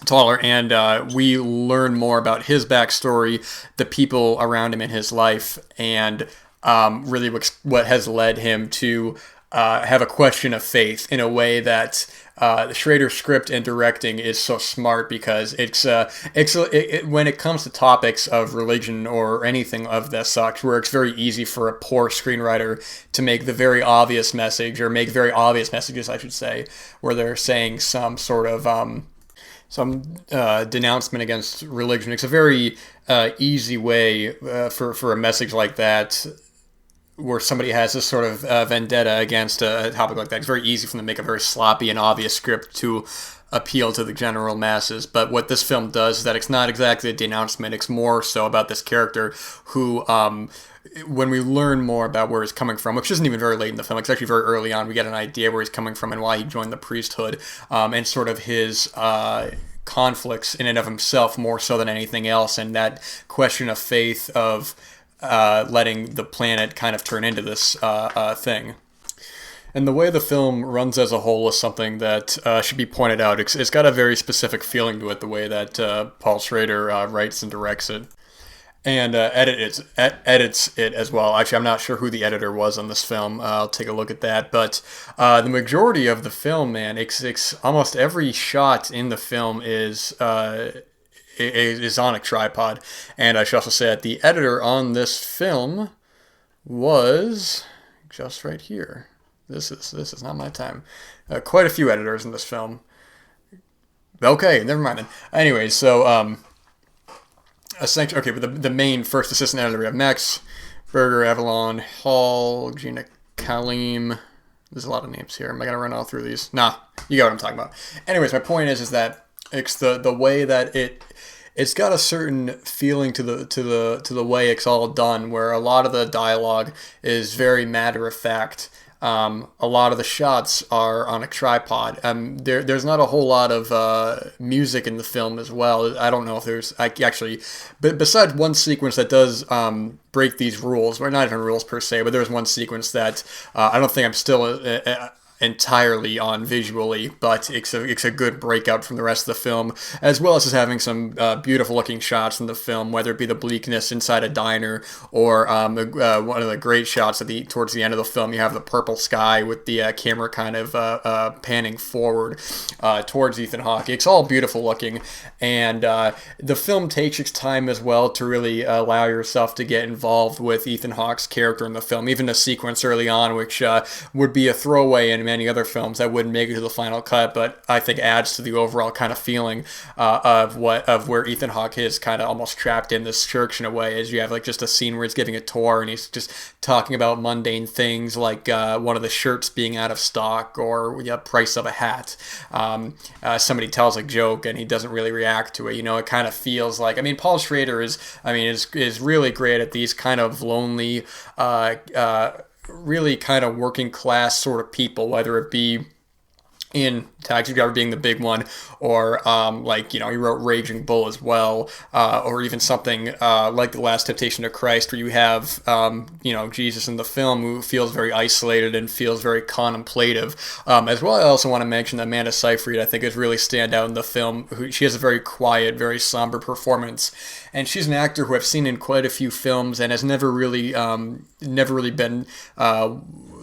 Taller, and we learn more about his backstory, the people around him in his life, and really what has led him to have a question of faith in a way that the Schrader script and directing is so smart, because when it comes to topics of religion or anything of that such, where it's very easy for a poor screenwriter to make the very obvious message, or make very obvious messages, I should say, where they're saying some sort of denouncement against religion. It's a very easy way for a message like that, where somebody has this sort of vendetta against a topic like that. It's very easy for them to make a very sloppy and obvious script to appeal to the general masses. But what this film does is that it's not exactly a denouncement. It's more so about this character who, when we learn more about where he's coming from, which isn't even very late in the film, it's actually very early on, we get an idea where he's coming from and why he joined the priesthood, and sort of his conflicts in and of himself more so than anything else, and that question of faith of letting the planet kind of turn into this thing. And the way the film runs as a whole is something that should be pointed out. It's got a very specific feeling to it, the way that Paul Schrader writes and directs it, and edits it as well. Actually, I'm not sure who the editor was on this film. I'll take a look at that. But the majority of the film, man, it's almost every shot in the film is on a tripod. And I should also say that the editor on this film was just right here. This is not my time. Quite a few editors in this film. Okay, never mind then. Anyway, so essentially, okay, but the main first assistant editor, we have Max Berger, Avalon Hall, Gina Kalim. There's a lot of names here. Am I gonna run all through these? Nah, you got what I'm talking about. Anyways, my point is that it's the way that it's got a certain feeling to the way it's all done, where a lot of the dialogue is very matter of fact. A lot of the shots are on a tripod. There's not a whole lot of music in the film as well. I don't know if there's actually, but besides one sequence that does break these rules, or not even rules per se, but there's one sequence that I don't think I'm still entirely on visually, but it's a good breakout from the rest of the film, as well as having some beautiful looking shots in the film, whether it be the bleakness inside a diner, or one of the great shots towards the end of the film. You have the purple sky with the camera kind of panning forward towards Ethan Hawke. It's all beautiful looking, and the film takes its time as well to really allow yourself to get involved with Ethan Hawke's character in the film. Even a sequence early on, which would be a throwaway in many other films that wouldn't make it to the final cut, but I think adds to the overall kind of feeling of where Ethan Hawke is kind of almost trapped in this church in a way. As you have like just a scene where he's giving a tour and he's just talking about mundane things like one of the shirts being out of stock, or the price of a hat. Somebody tells a joke and he doesn't really react to it. It kind of feels like, Paul Schrader is really great at these kind of lonely, really kind of working class sort of people, whether it be in Taxi Driver being the big one, or like, you know, he wrote Raging Bull as well, or even something like The Last Temptation of Christ, where you have, you know, Jesus in the film who feels very isolated and feels very contemplative. As well, I also want to mention that Amanda Seyfried, I think, is really stand out in the film. She has a very quiet, very somber performance, and she's an actor who I've seen in quite a few films and has never really been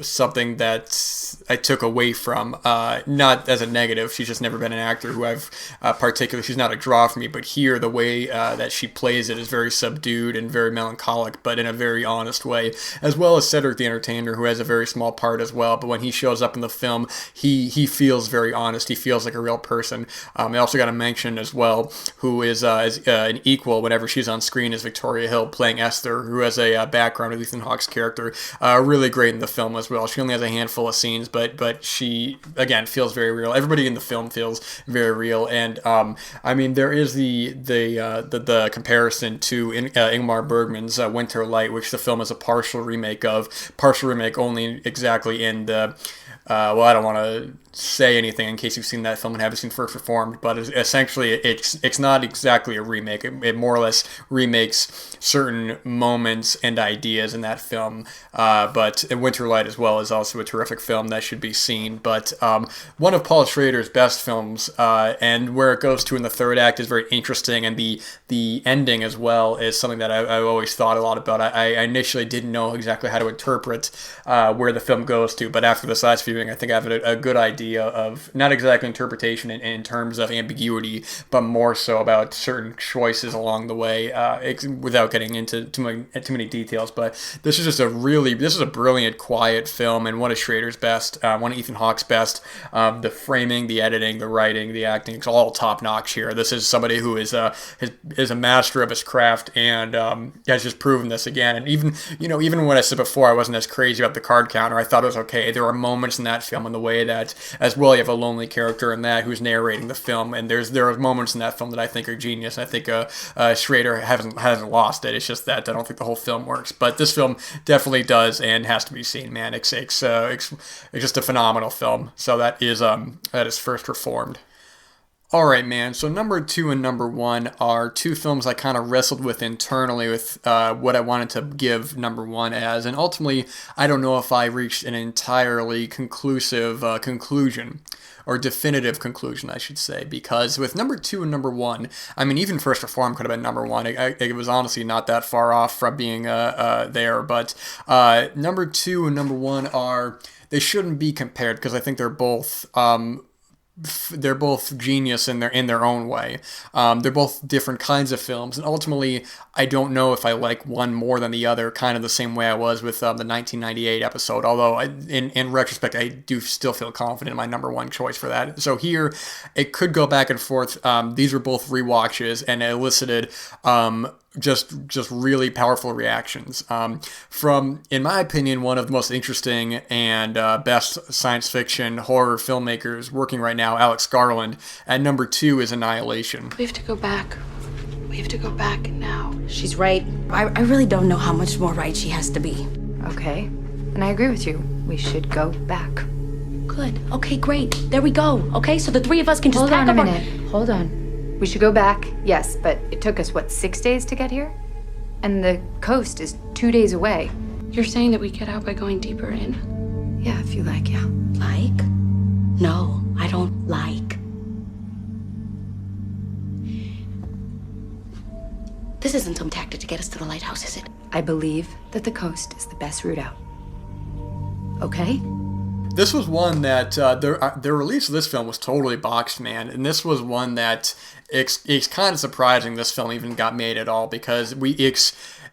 something that I took away from, not as a negative. She's just never been an actor who I've particularly, she's not a draw for me, but here the way that she plays it is very subdued and very melancholic, but in a very honest way, as well as Cedric the Entertainer, who has a very small part as well, but when he shows up in the film, he feels very honest. He feels like a real person. I also got to mention as well, who is an equal whenever she's on screen, is Victoria Hill playing Esther, who has a background with Ethan Hawke's character, really great in the film as well. She only has a handful of scenes, but she, again, feels very real. Everybody in the film feels very real, and I mean, there is the comparison to Ingmar Bergman's Winter Light, which the film is a partial remake only exactly in the well, I don't want to say anything in case you've seen that film and haven't seen First Reformed, but essentially it's not exactly a remake. It more or less remakes certain moments and ideas in that film. But Winter Light as well is also a terrific film that should be seen. But one of Paul Schrader's best films, and where it goes to in the third act is very interesting, and the ending as well is something that I always thought a lot about. I initially didn't know exactly how to interpret where the film goes to, but after this last viewing, I think I have a good idea of not exactly interpretation in terms of ambiguity, but more so about certain choices along the way, without getting into too many details. But this is a brilliant, quiet film, and one of Schrader's best, one of Ethan Hawke's best. The framing, the editing, the writing, the acting, it's all top notch here. This is somebody who is a master of his craft, and has just proven this again. And even when I said before I wasn't as crazy about the card counter, I thought it was okay. There are moments in that film in the way that, as well, you have a lonely character in that who's narrating the film, and there are moments in that film that I think are genius. I think Schrader hasn't lost it. It's just that I don't think the whole film works, but this film definitely does and has to be seen. Man, it's just a phenomenal film. So that is First Reformed. Alright, man, so number 2 and number 1 are two films I kind of wrestled with internally with what I wanted to give number 1 as, and ultimately, I don't know if I reached an entirely conclusive conclusion, or definitive conclusion, I should say, because with number 2 and number 1, I mean, even First Reform could have been number 1. It was honestly not that far off from being there, but number 2 and number 1 they shouldn't be compared, because I think they're both genius in their own way. They're both different kinds of films, and ultimately, I don't know if I like one more than the other, kind of the same way I was with the 1998 episode, although in retrospect, I do still feel confident in my number 1 choice for that. So here, it could go back and forth. These were both rewatches, and it elicited just really powerful reactions from, in my opinion, one of the most interesting and best science fiction horror filmmakers working right now, Alex Garland. At number 2 is Annihilation. We have to go back. We have to go back now. She's right. I really don't know how much more right she has to be. Okay, and I agree with you. We should go back. Good. Okay, great. There we go. Okay, so the 3 of us can just pack up our... Hold on. We should go back, yes, but it took us, 6 days to get here? And the coast is 2 days away. You're saying that we get out by going deeper in? Yeah, if you like, yeah. Like? No, I don't like. This isn't some tactic to get us to the lighthouse, is it? I believe that the coast is the best route out. Okay? This was one that the release of this film was totally boxed, man, and this was one that it's kind of surprising this film even got made at all, because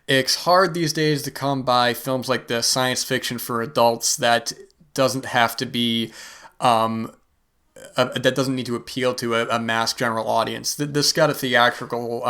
it's hard these days to come by films like this, science fiction for adults, that doesn't have to be that doesn't need to appeal to a mass general audience. This got a theatrical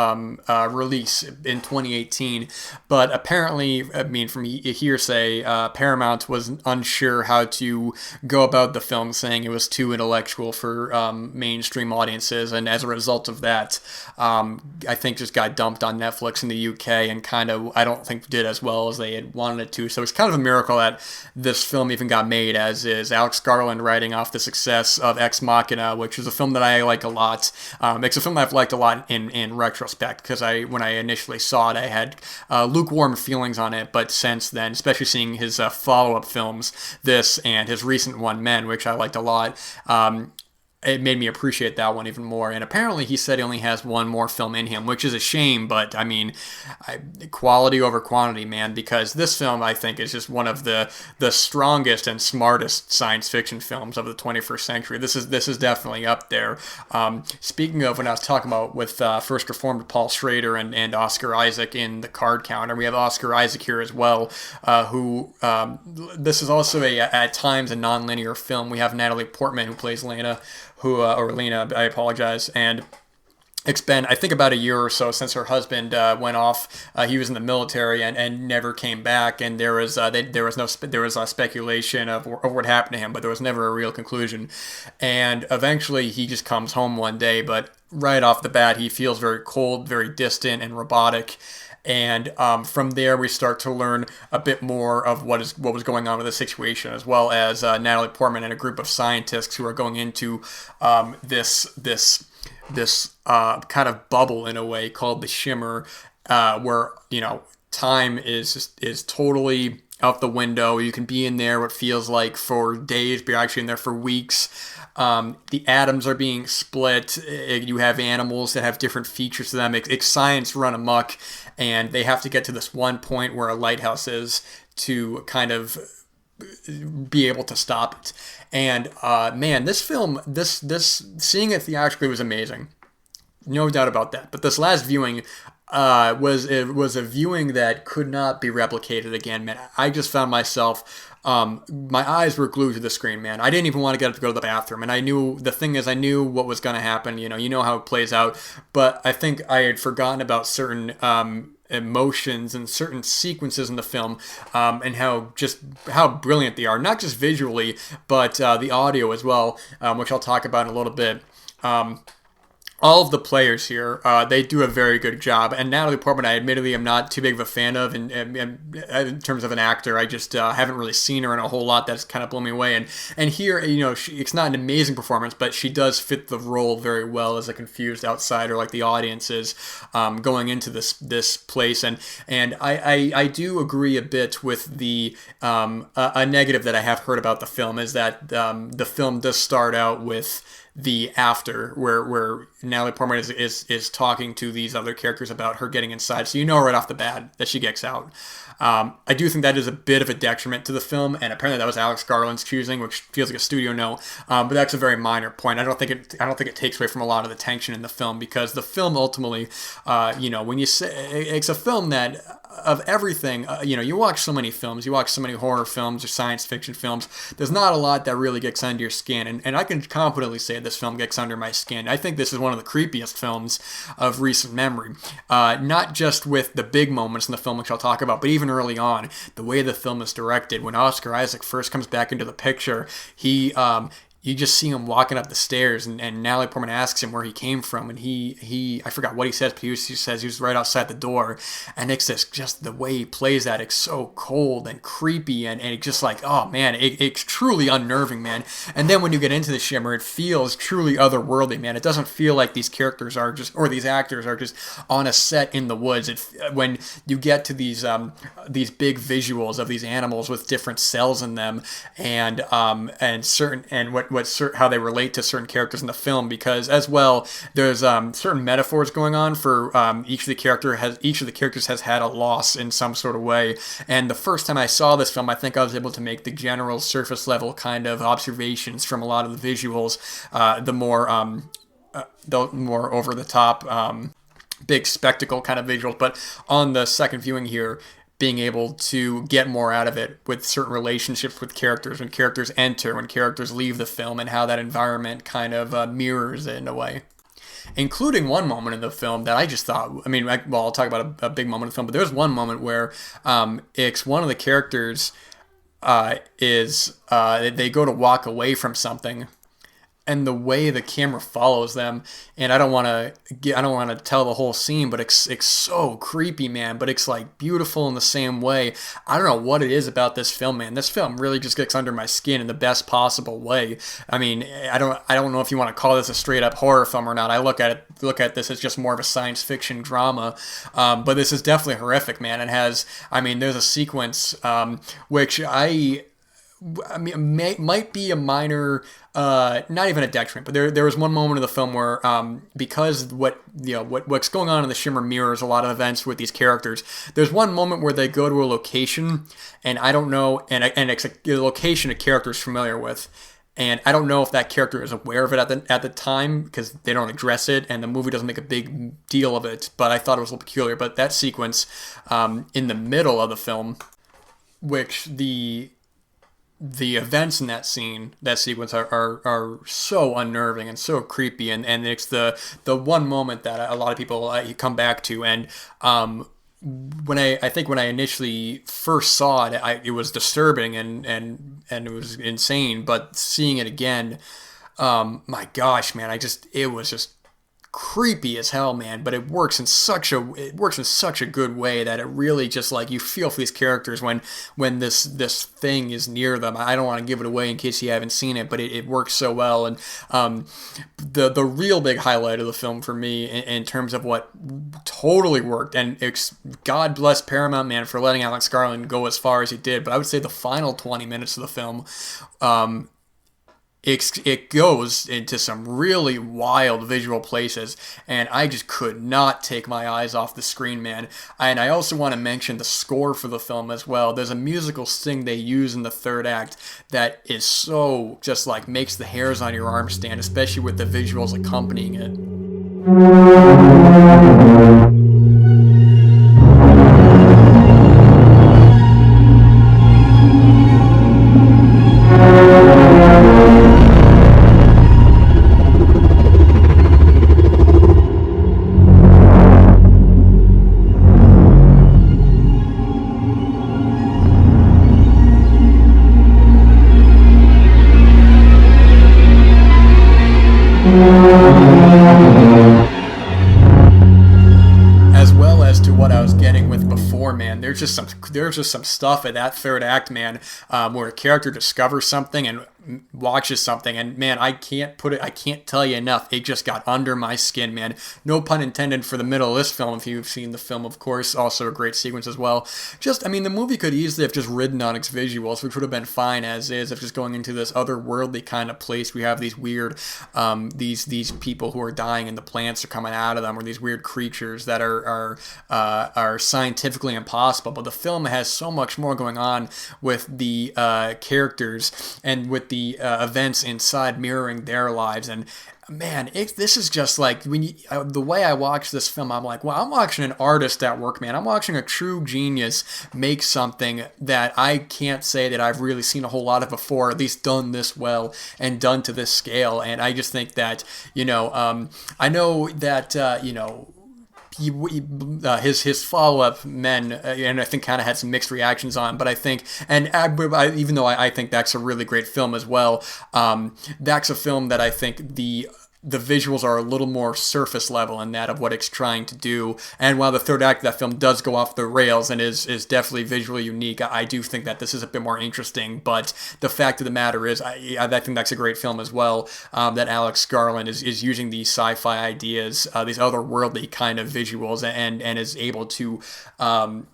release in 2018, but apparently, I mean, from hearsay, Paramount was unsure how to go about the film, saying it was too intellectual for mainstream audiences, and as a result of that, I think just got dumped on Netflix in the UK, and kind of, I don't think did as well as they had wanted it to. So it's kind of a miracle that this film even got made, as is Alex Garland writing off the success of X-Men Ex Machina, which is a film that I like a lot. It's a film that I've liked a lot in retrospect, because when I initially saw it, I had lukewarm feelings on it, but since then, especially seeing his follow-up films, this and his recent one, Men, which I liked a lot, it made me appreciate that one even more. And apparently he said he only has one more film in him, which is a shame, but I mean, quality over quantity, man, because this film, I think, is just one of the strongest and smartest science fiction films of the 21st century. This is definitely up there. Speaking of when I was talking about with First Reformed Paul Schrader and Oscar Isaac in the card counter, we have Oscar Isaac here as well, who this is also at times a non-linear film. We have Natalie Portman, who plays Lena, or Lena, I apologize, and it's been, I think, about a year or so since her husband went off. He was in the military and never came back, and there was speculation of what happened to him, but there was never a real conclusion. And eventually, he just comes home one day, but right off the bat, he feels very cold, very distant, and robotic. And from there, we start to learn a bit more of what was going on with the situation, as well as Natalie Portman and a group of scientists who are going into this kind of bubble, in a way, called the Shimmer, where time is totally out the window. You can be in there what feels like for days, but you're actually in there for weeks. The atoms are being split. You have animals that have different features to them. It's science run amok, and they have to get to this one point where a lighthouse is to kind of be able to stop it. And man, this film, this seeing it theatrically was amazing, no doubt about that. But this last viewing was a viewing that could not be replicated again, man. I just found myself, my eyes were glued to the screen, man. I didn't even want to get up to go to the bathroom, and I knew what was going to happen. You know how it plays out, but I think I had forgotten about certain emotions and certain sequences in the film, and how brilliant they are, not just visually, but the audio as well, which I'll talk about in a little bit. All of the players here, they do a very good job. And Natalie Portman, I admittedly am not too big of a fan of in terms of an actor. I just haven't really seen her in a whole lot. That's kind of blown me away. And here, it's not an amazing performance, but she does fit the role very well as a confused outsider, like the audience is, going into this place. And I do agree a bit with the a negative that I have heard about the film, is that the film does start out with the after, where Natalie Portman is talking to these other characters about her getting inside, so right off the bat that she gets out. I do think that is a bit of a detriment to the film, and apparently that was Alex Garland's choosing, which feels like a studio no. But that's a very minor point. I don't think it takes away from a lot of the tension in the film, because the film ultimately, when you say it's a film that, of everything, you watch so many films, you watch so many horror films or science fiction films, there's not a lot that really gets under your skin, and I can confidently say this film gets under my skin. I think this is one of the creepiest films of recent memory, not just with the big moments in the film, which I'll talk about, but even early on, the way the film is directed. When Oscar Isaac first comes back into the picture, you just see him walking up the stairs, and Natalie Portman asks him where he came from, and he I forgot what he says, but he says he was right outside the door, and it's just the way he plays that, it's so cold and creepy, and it's just like, oh man, it's truly unnerving, man. And then when you get into the Shimmer, it feels truly otherworldly, man. It doesn't feel like these characters are just, or these actors are just on a set in the woods. When you get to these big visuals of these animals with different cells in them, and how they relate to certain characters in the film, because as well there's certain metaphors going on for each of the characters has had a loss in some sort of way. And the first time I saw this film, I think I was able to make the general surface level kind of observations from a lot of the visuals, the more over the top, big spectacle kind of visuals. But on the second viewing here, being able to get more out of it with certain relationships with characters, when characters enter, when characters leave the film, and how that environment kind of mirrors it in a way. Including one moment in the film that I just thought, I'll talk about a big moment in the film, but there's one moment where it's one of the characters they go to walk away from something, and the way the camera follows them, and I don't want to tell the whole scene, but it's so creepy, man, but it's like beautiful in the same way. I don't know what it is about this film, man. This film really just gets under my skin in the best possible way. I mean, I don't know if you want to call this a straight up horror film or not. I look at this as just more of a science fiction drama, but this is definitely horrific, man. It has, I mean, there's a sequence which might be a minor, not even a detriment, but there was one moment of the film where, because what's going on in the Shimmer mirrors a lot of events with these characters. There's one moment where they go to a location, and I don't know, and it's a location a character is familiar with. And I don't know if that character is aware of it at the time, because they don't address it, and the movie doesn't make a big deal of it. But I thought it was a little peculiar. But that sequence in the middle of the film, which the events in that sequence are so unnerving and so creepy, and it's the one moment that a lot of people come back to, and when I initially first saw it, it was disturbing and it was insane, but seeing it again, my gosh, man, it was just creepy as hell, man, but it works in such a good way that it really just, like, you feel for these characters when this thing is near them. I don't want to give it away in case you haven't seen it, but it works so well. And the real big highlight of the film for me in terms of what totally worked, and God bless Paramount, man, for letting Alex Garland go as far as he did, but I would say the final 20 minutes of the film, it goes into some really wild visual places, and I just could not take my eyes off the screen, man. And I also want to mention the score for the film as well. There's a musical sting they use in the third act that is so just like makes the hairs on your arm stand, especially with the visuals accompanying it. There's just some stuff in that third act, man, where a character discovers something and watches something, and man, I can't tell you enough. It just got under my skin, man. No pun intended for the middle of this film. If you've seen the film, of course, also a great sequence as well. I mean, the movie could easily have just ridden on its visuals, which would have been fine as is, of just going into this otherworldly kind of place. We have these weird, these people who are dying and the plants are coming out of them, or these weird creatures that are scientifically impossible. But the film has so much more going on with the characters and with the events inside mirroring their lives. And man, this is just like the way I watch this film, I'm like, well, I'm watching an artist at work, man. I'm watching a true genius make something that I can't say that I've really seen a whole lot of before, at least done this well and done to this scale. And I just think that, I know that, his follow-up Men, and I think kind of had some mixed reactions on, but I think, and even though I think that's a really great film as well, that's a film that I think the visuals are a little more surface level in that of what it's trying to do. And while the third act of that film does go off the rails and is definitely visually unique, I do think that this is a bit more interesting. But the fact of the matter is, I think that's a great film as well, that Alex Garland is using these sci-fi ideas, these otherworldly kind of visuals, and is able to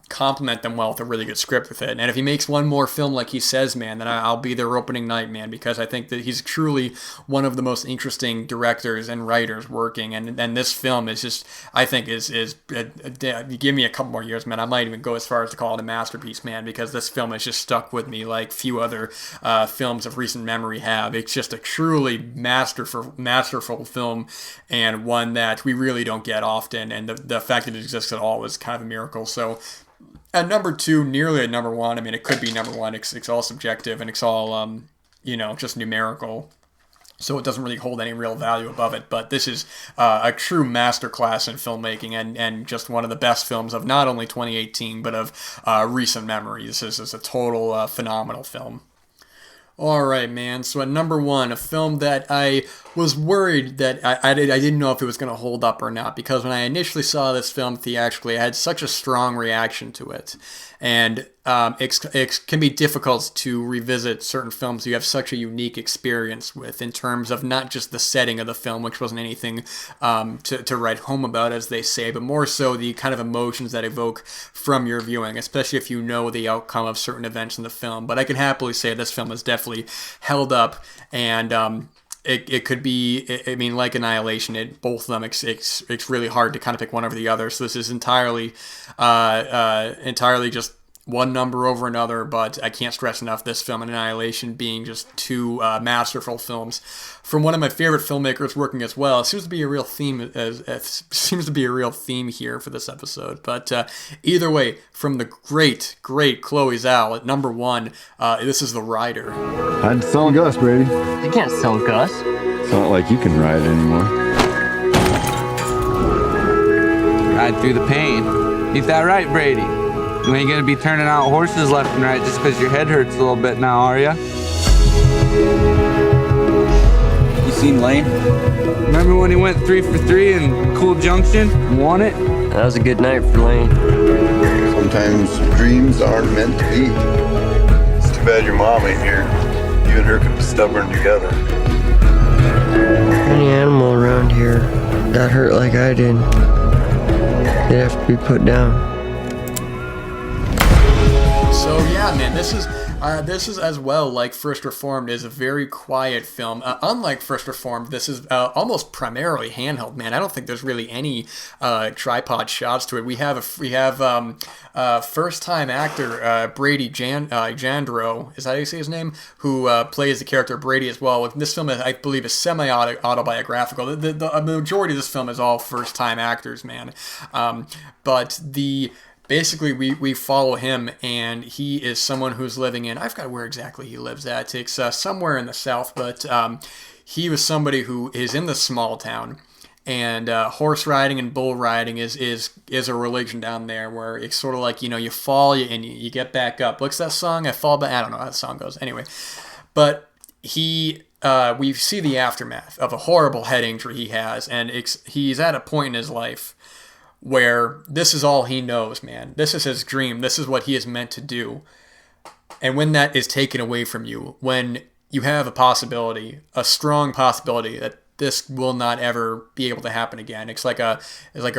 complement them well with a really good script with it. And if he makes one more film like he says, man, then I'll be there opening night, man, because I think that he's truly one of the most interesting directors and writers working, and this film is just, I think is give me a couple more years, man, I might even go as far as to call it a masterpiece, man, because this film has just stuck with me like few other films of recent memory have. It's just a truly masterful film, and one that we really don't get often, and the fact that it exists at all is kind of a miracle. So at number 2, nearly at number 1, I mean, it could be number 1, it's all subjective, and it's all just numerical, so it doesn't really hold any real value above it. But this is a true masterclass in filmmaking, and just one of the best films of not only 2018, but of recent memory. This is a total phenomenal film. All right, man. So at number one, a film that I was worried that I didn't know if it was going to hold up or not, because when I initially saw this film theatrically, I had such a strong reaction to it. And it can be difficult to revisit certain films you have such a unique experience with, in terms of not just the setting of the film, which wasn't anything to write home about, as they say, but more so the kind of emotions that evoke from your viewing, especially if you know the outcome of certain events in the film. But I can happily say this film is definitely held up, and it could be, I mean, like Annihilation, both of them, it's really hard to kind of pick one over the other. So this is entirely just one number over another, but I can't stress enough this film and Annihilation being just two masterful films from one of my favorite filmmakers working as well. It seems to be a real theme, here for this episode. But either way, from the great Chloe Zhao at number one, this is The Rider. I'd sell Gus, Brady. You can't sell Gus. It's not like you can ride anymore. Ride through the pain. Ain't that right, Brady? You ain't gonna be turning out horses left and right just because your head hurts a little bit now, are ya? You seen Lane? Remember when he went 3 for 3 in Cool Junction and won it? That was a good night for Lane. Sometimes dreams aren't meant to be. It's too bad your mom ain't here. You and her could be stubborn together. Any animal around here got hurt like I did, they'd have to be put down. So yeah, man, this is as well, like First Reformed, is a very quiet film. Unlike First Reformed, this is almost primarily handheld. Man, I don't think there's really any tripod shots to it. We have first-time actor Brady Jandreau, is that how you say his name? Who plays the character Brady as well. This film, I believe, is semi-autobiographical. The majority of this film is all first-time actors, man. Basically, we follow him, and he is someone who's living in, I forgot where exactly he lives at. It's somewhere in the South, but he was somebody who is in the small town, and horse riding and bull riding is a religion down there, where it's sort of like, you fall and you get back up. What's that song? I fall back. I don't know how that song goes. Anyway, but we see the aftermath of a horrible head injury he has, and he's at a point in his life where this is all he knows, man. This is his dream. This is what he is meant to do. And when that is taken away from you, when you have a strong possibility that this will not ever be able to happen again. It's like a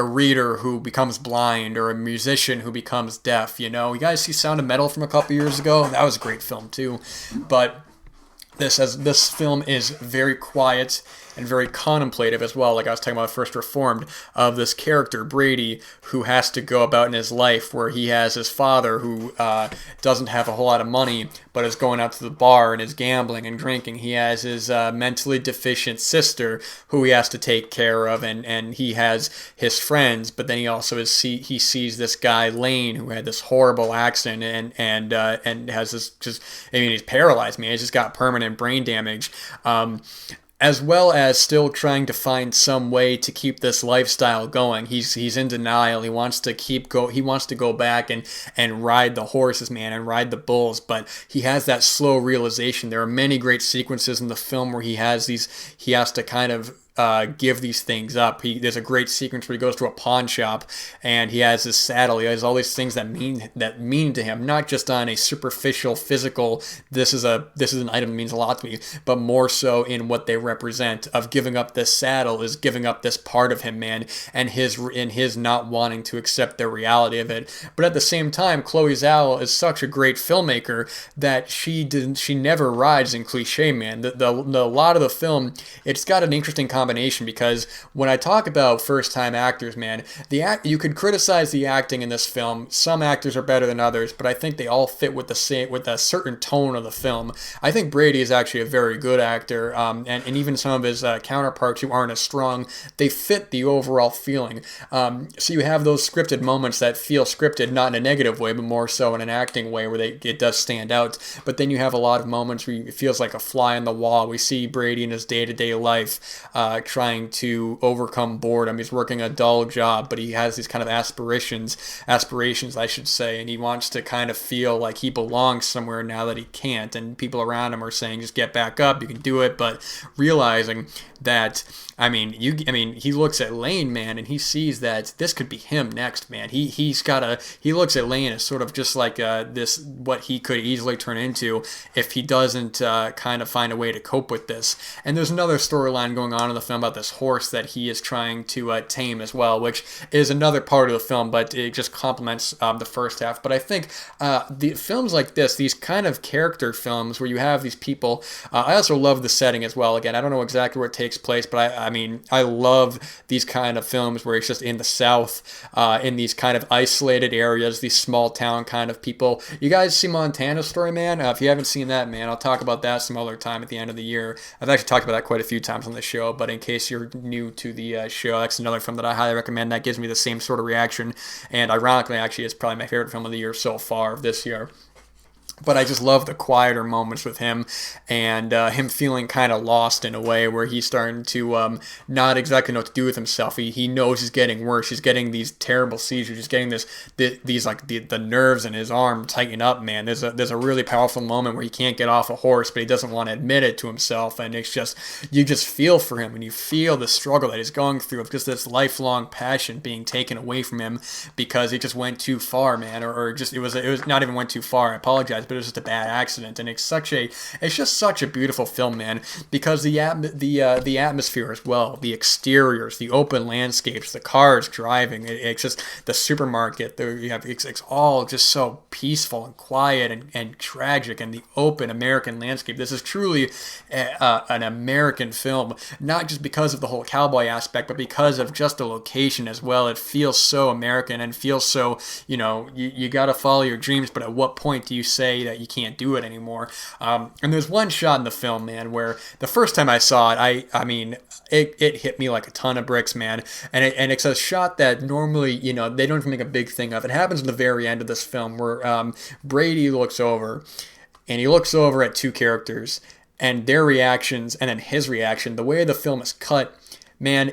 reader who becomes blind, or a musician who becomes deaf, You guys see Sound of Metal from a couple years ago? That was a great film too. But this film is very quiet and very contemplative as well, like I was talking about First Reformed, of this character, Brady, who has to go about in his life, where he has his father who doesn't have a whole lot of money, but is going out to the bar and is gambling and drinking. He has his mentally deficient sister who he has to take care of, and he has his friends, but then he also he sees this guy, Lane, who had this horrible accident and has this he's paralyzed, man. He's just got permanent brain damage. As well as still trying to find some way to keep this lifestyle going. He's in denial. He wants to go back and ride the horses, man, and ride the bulls, but he has that slow realization. There are many great sequences in the film where he has to kind of give these things up. There's a great sequence where he goes to a pawn shop and he has his saddle. He has all these things that mean to him, not just on a superficial, physical, this is an item that means a lot to me, but more so in what they represent. Of giving up this saddle is giving up this part of him, man, and his not wanting to accept the reality of it. But at the same time, Chloe Zhao is such a great filmmaker that she never rides in cliche, man. The lot of the film, it's got an interesting combination, because when I talk about first-time actors, man, you could criticize the acting in this film. Some actors are better than others, but I think they all fit with a certain tone of the film. I think Brady is actually a very good actor, and even some of his counterparts who aren't as strong, they fit the overall feeling. So you have those scripted moments that feel scripted, not in a negative way, but more so in an acting way, where it does stand out. But then you have a lot of moments where it feels like a fly on the wall. We see Brady in his day-to-day life trying to overcome boredom. He's working a dull job, but he has these kind of aspirations, I should say, and he wants to kind of feel like he belongs somewhere now that he can't. And people around him are saying, just get back up, you can do it. But realizing that, he looks at Lane, man, and he sees that this could be him next, man. He looks at Lane as sort of just like this, what he could easily turn into if he doesn't kind of find a way to cope with this. And there's another storyline going on in the film about this horse that he is trying to tame as well, which is another part of the film, but it just complements the first half. But I think the films like this, these kind of character films where you have these people, I also love the setting as well. Again, I don't know exactly where it takes place, but I love these kind of films where it's just in the South, in these kind of isolated areas, these small town kind of people. You guys see Montana Story, man? If you haven't seen that, man, I'll talk about that some other time at the end of the year. I've actually talked about that quite a few times on the show, but in case you're new to the show, that's another film that I highly recommend. That gives me the same sort of reaction, and ironically, actually, it's probably my favorite film of the year so far this year. But I just love the quieter moments with him, and him feeling kind of lost in a way where he's starting to not exactly know what to do with himself. He knows he's getting worse. He's getting these terrible seizures. He's getting these like the nerves in his arm tighten up, man. There's a really powerful moment where he can't get off a horse, but he doesn't want to admit it to himself. And it's just, you just feel for him, and you feel the struggle that he's going through of just this lifelong passion being taken away from him because he just went too far, man. Or just it was not even went too far. I apologize, but it was just a bad accident. And it's just such a beautiful film, man, because the atmosphere as well, the exteriors, the open landscapes, the cars driving, it's just the supermarket, it's all just so peaceful and quiet and tragic, and the open American landscape. This is truly an American film, not just because of the whole cowboy aspect, but because of just the location as well. It feels so American and feels so, you got to follow your dreams, but at what point do you say that you can't do it anymore? And there's one shot in the film, man, where the first time I saw it, it hit me like a ton of bricks, man. And it's a shot that normally, they don't even make a big thing of. It happens at the very end of this film where Brady looks over, and he looks over at two characters and their reactions, and then his reaction, the way the film is cut, man,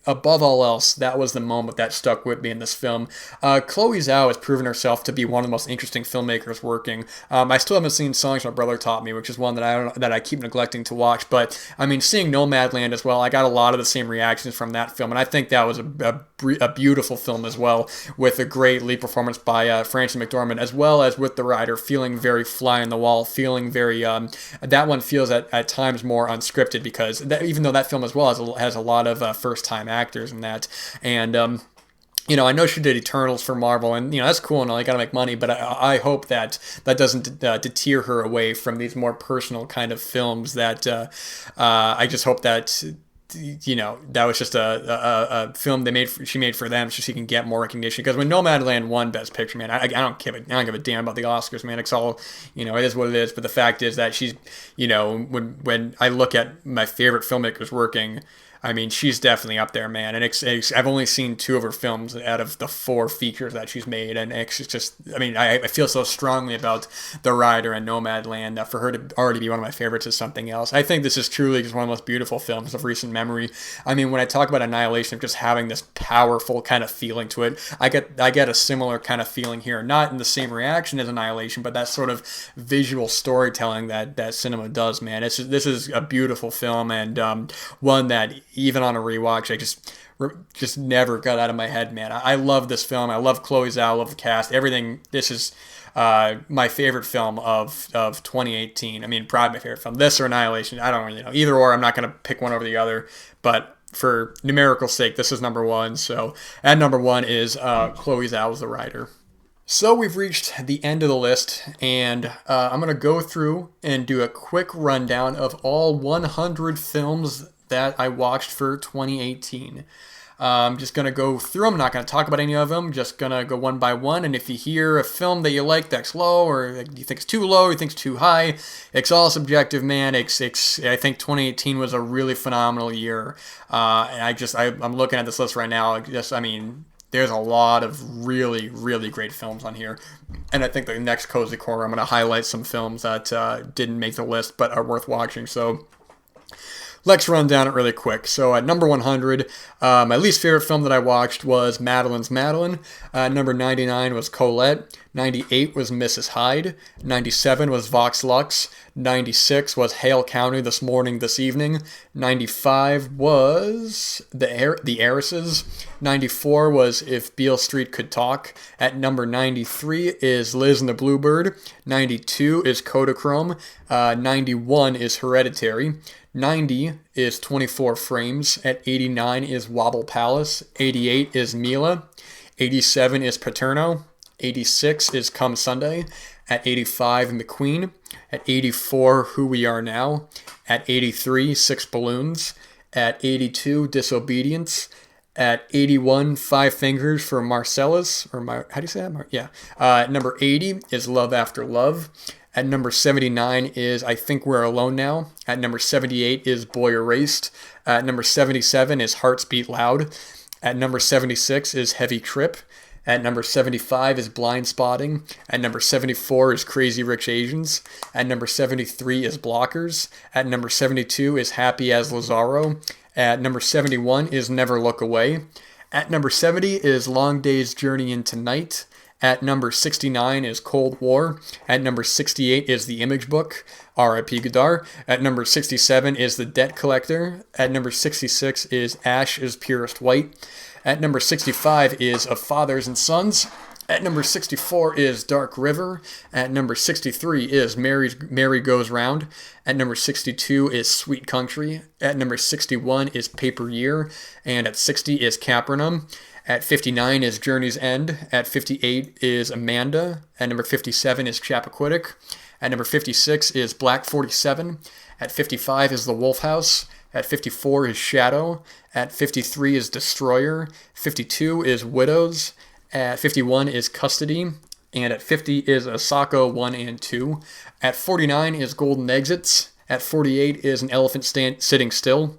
above all else, that was the moment that stuck with me in this film. Chloe Zhao has proven herself to be one of the most interesting filmmakers working. I still haven't seen Songs My Brother Taught Me, which is one that I keep neglecting to watch. But seeing Nomadland as well, I got a lot of the same reactions from that film, and I think that was a beautiful film as well, with a great lead performance by Frances McDormand, as well as with the writer feeling very fly on the wall, feeling very. That one feels at times more unscripted because even though that film as well has a lot of first-time actors in that, and I know she did Eternals for Marvel, and that's cool and all, you gotta make money, but I hope that doesn't deter her away from these more personal kind of films. That I just hope that that was just a film she made for them so she can get more recognition. Because when Nomadland won Best Picture, man, I don't give a damn about the Oscars, man. It's all, it is what it is. But the fact is that she's, when I look at my favorite filmmakers working, she's definitely up there, man. And I've only seen 2 of her films out of the 4 features that she's made. And it's just, I feel so strongly about The Rider and Nomadland that for her to already be one of my favorites is something else. I think this is truly just one of the most beautiful films of recent memory. When I talk about Annihilation, of just having this powerful kind of feeling to it, I get a similar kind of feeling here. Not in the same reaction as Annihilation, but that sort of visual storytelling that cinema does, man. This is a beautiful film, and one that even on a rewatch, I just never got out of my head, man. I love this film. I love Chloe Zhao. I love the cast. Everything. This is my favorite film of 2018. Probably my favorite film. This or Annihilation. I don't really know. Either or. I'm not going to pick one over the other. But for numerical sake, this is number 1. So at number 1 is Chloe Zhao's The Rider. So we've reached the end of the list, and I'm going to go through and do a quick rundown of all 100 films that I watched for 2018. I'm just going to go through them. I'm not going to talk about any of them. Just going to go one by one. And if you hear a film that you like that's low, or you think it's too low, you think it's too high, it's all subjective, man. I think 2018 was a really phenomenal year. And I'm looking at this list right now. There's a lot of really, really great films on here. And I think the next Cozy Corner, I'm going to highlight some films that didn't make the list but are worth watching. So let's run down it really quick. So at number 100, my least favorite film that I watched was Madeline's Madeline. Number 99 was Colette. 98 was Mrs. Hyde. 97 was Vox Lux. 96 was Hale County, This Morning, This Evening. 95 was The Heiresses. 94 was If Beale Street Could Talk. At number 93 is Liz and the Bluebird. 92 is Kodachrome. 91 is Hereditary. 90 is 24 Frames. At 89 is Wobble Palace. 88 is Mila. 87 is Paterno. 86 is Come Sunday. At 85, McQueen. At 84, Who We Are Now. At 83, Six Balloons. At 82, Disobedience. At 81, Five Fingers for Marcellus. How do you say that? At number 80 is Love After Love. At number 79 is I Think We're Alone Now. At number 78 is Boy Erased. At number 77 is Hearts Beat Loud. At number 76 is Heavy Trip. At number 75 is Blind Spotting. At number 74 is Crazy Rich Asians. At number 73 is Blockers. At number 72 is Happy as Lazaro. At number 71 is Never Look Away. At number 70 is Long Day's Journey into Night. At number 69 is Cold War. At number 68 is The Image Book, R.I.P. Godard. At number 67 is The Debt Collector. At number 66 is Ash is Purest White. At number 65 is Of Fathers and Sons. At number 64 is Dark River. At number 63 is Mary Goes Round. At number 62 is Sweet Country. At number 61 is Paper Year. And at 60 is Capernaum. At 59 is Journey's End. At 58 is Amanda. At number 57 is Chappaquiddick. At number 56 is Black 47. At 55 is The Wolf House. At 54 is Shadow. At 53 is Destroyer. 52 is Widows. At 51 is Custody. And at 50 is Asako 1 and 2. At 49 is Golden Exits. At 48 is An Elephant Sitting Still.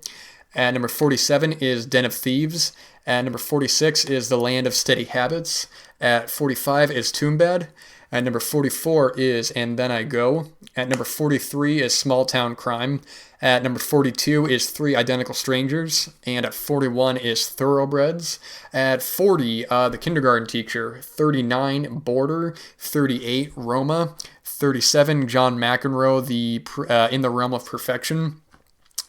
At number 47 is Den of Thieves. At number 46 is The Land of Steady Habits. At 45 is Toombad. At number 44 is And Then I Go. At number 43 is Small Town Crime. At number 42 is Three Identical Strangers. And at 41 is Thoroughbreds. At 40, The Kindergarten Teacher. 39, Border. 38, Roma. 37, John McEnroe, In the Realm of Perfection.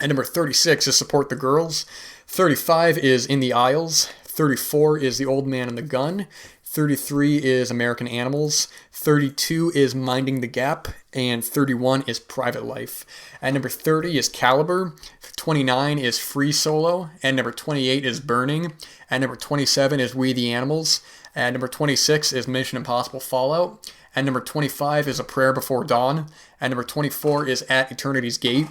At number 36 is Support the Girls. 35 is In the Aisles. 34 is The Old Man and the Gun. 33 is American Animals. 32 is Minding the Gap. And 31 is Private Life. At number 30 is Caliber. 29 is Free Solo. At number 28 is Burning. At number 27 is We the Animals. At number 26 is Mission Impossible Fallout. At number 25 is A Prayer Before Dawn. At number 24 is At Eternity's Gate.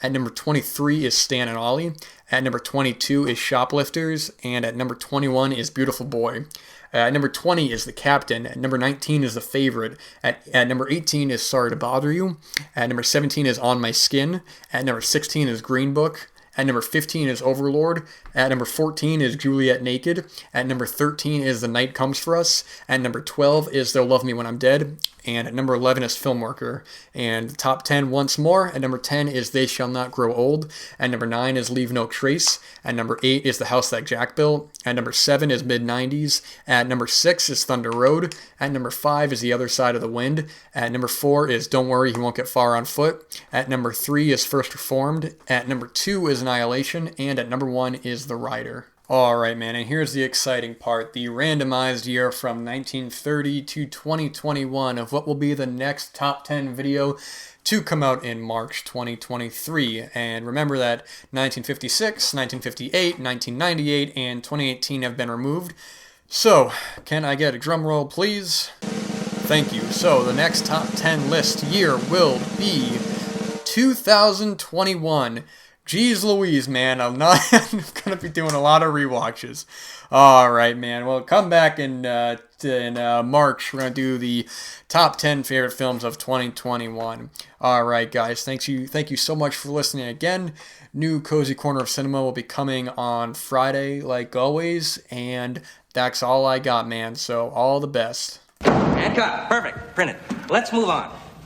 At number 23 is Stan and Ollie. At number 22 is Shoplifters. And at number 21 is Beautiful Boy. At number 20 is The Captain. At number 19 is The Favorite. At number 18 is Sorry to Bother You. At number 17 is On My Skin. At number 16 is Green Book. At number 15 is Overlord. At number 14 is Juliet Naked. At number 13 is The Night Comes for Us. At number 12 is They'll Love Me When I'm Dead. And at number 11 is Filmworker. And the top 10 once more. At number 10 is They Shall Not Grow Old. At number 9 is Leave No Trace. At number 8 is The House That Jack Built. At number 7 is Mid-90s. At number 6 is Thunder Road. At number 5 is The Other Side of the Wind. At number 4 is Don't Worry, He Won't Get Far on Foot. At number 3 is First Reformed. At number 2 is Annihilation. And at number 1 is The Rider. Alright, man, and here's the exciting part. The randomized year from 1930 to 2021 of what will be the next top 10 video to come out in March 2023. And remember that 1956, 1958, 1998, and 2018 have been removed. So, can I get a drum roll, please? Thank you. So, the next top 10 list year will be 2021. Jeez Louise, man, I'm going to be doing a lot of rewatches. Alright, man, well, come back in March. We're going to do the top 10 favorite films of 2021. Alright, guys, thank you so much for listening again. New Cozy Corner of Cinema will be coming on Friday, like always, and that's all I got, man, so all the best. And cut. Perfect. Print it. Let's move on.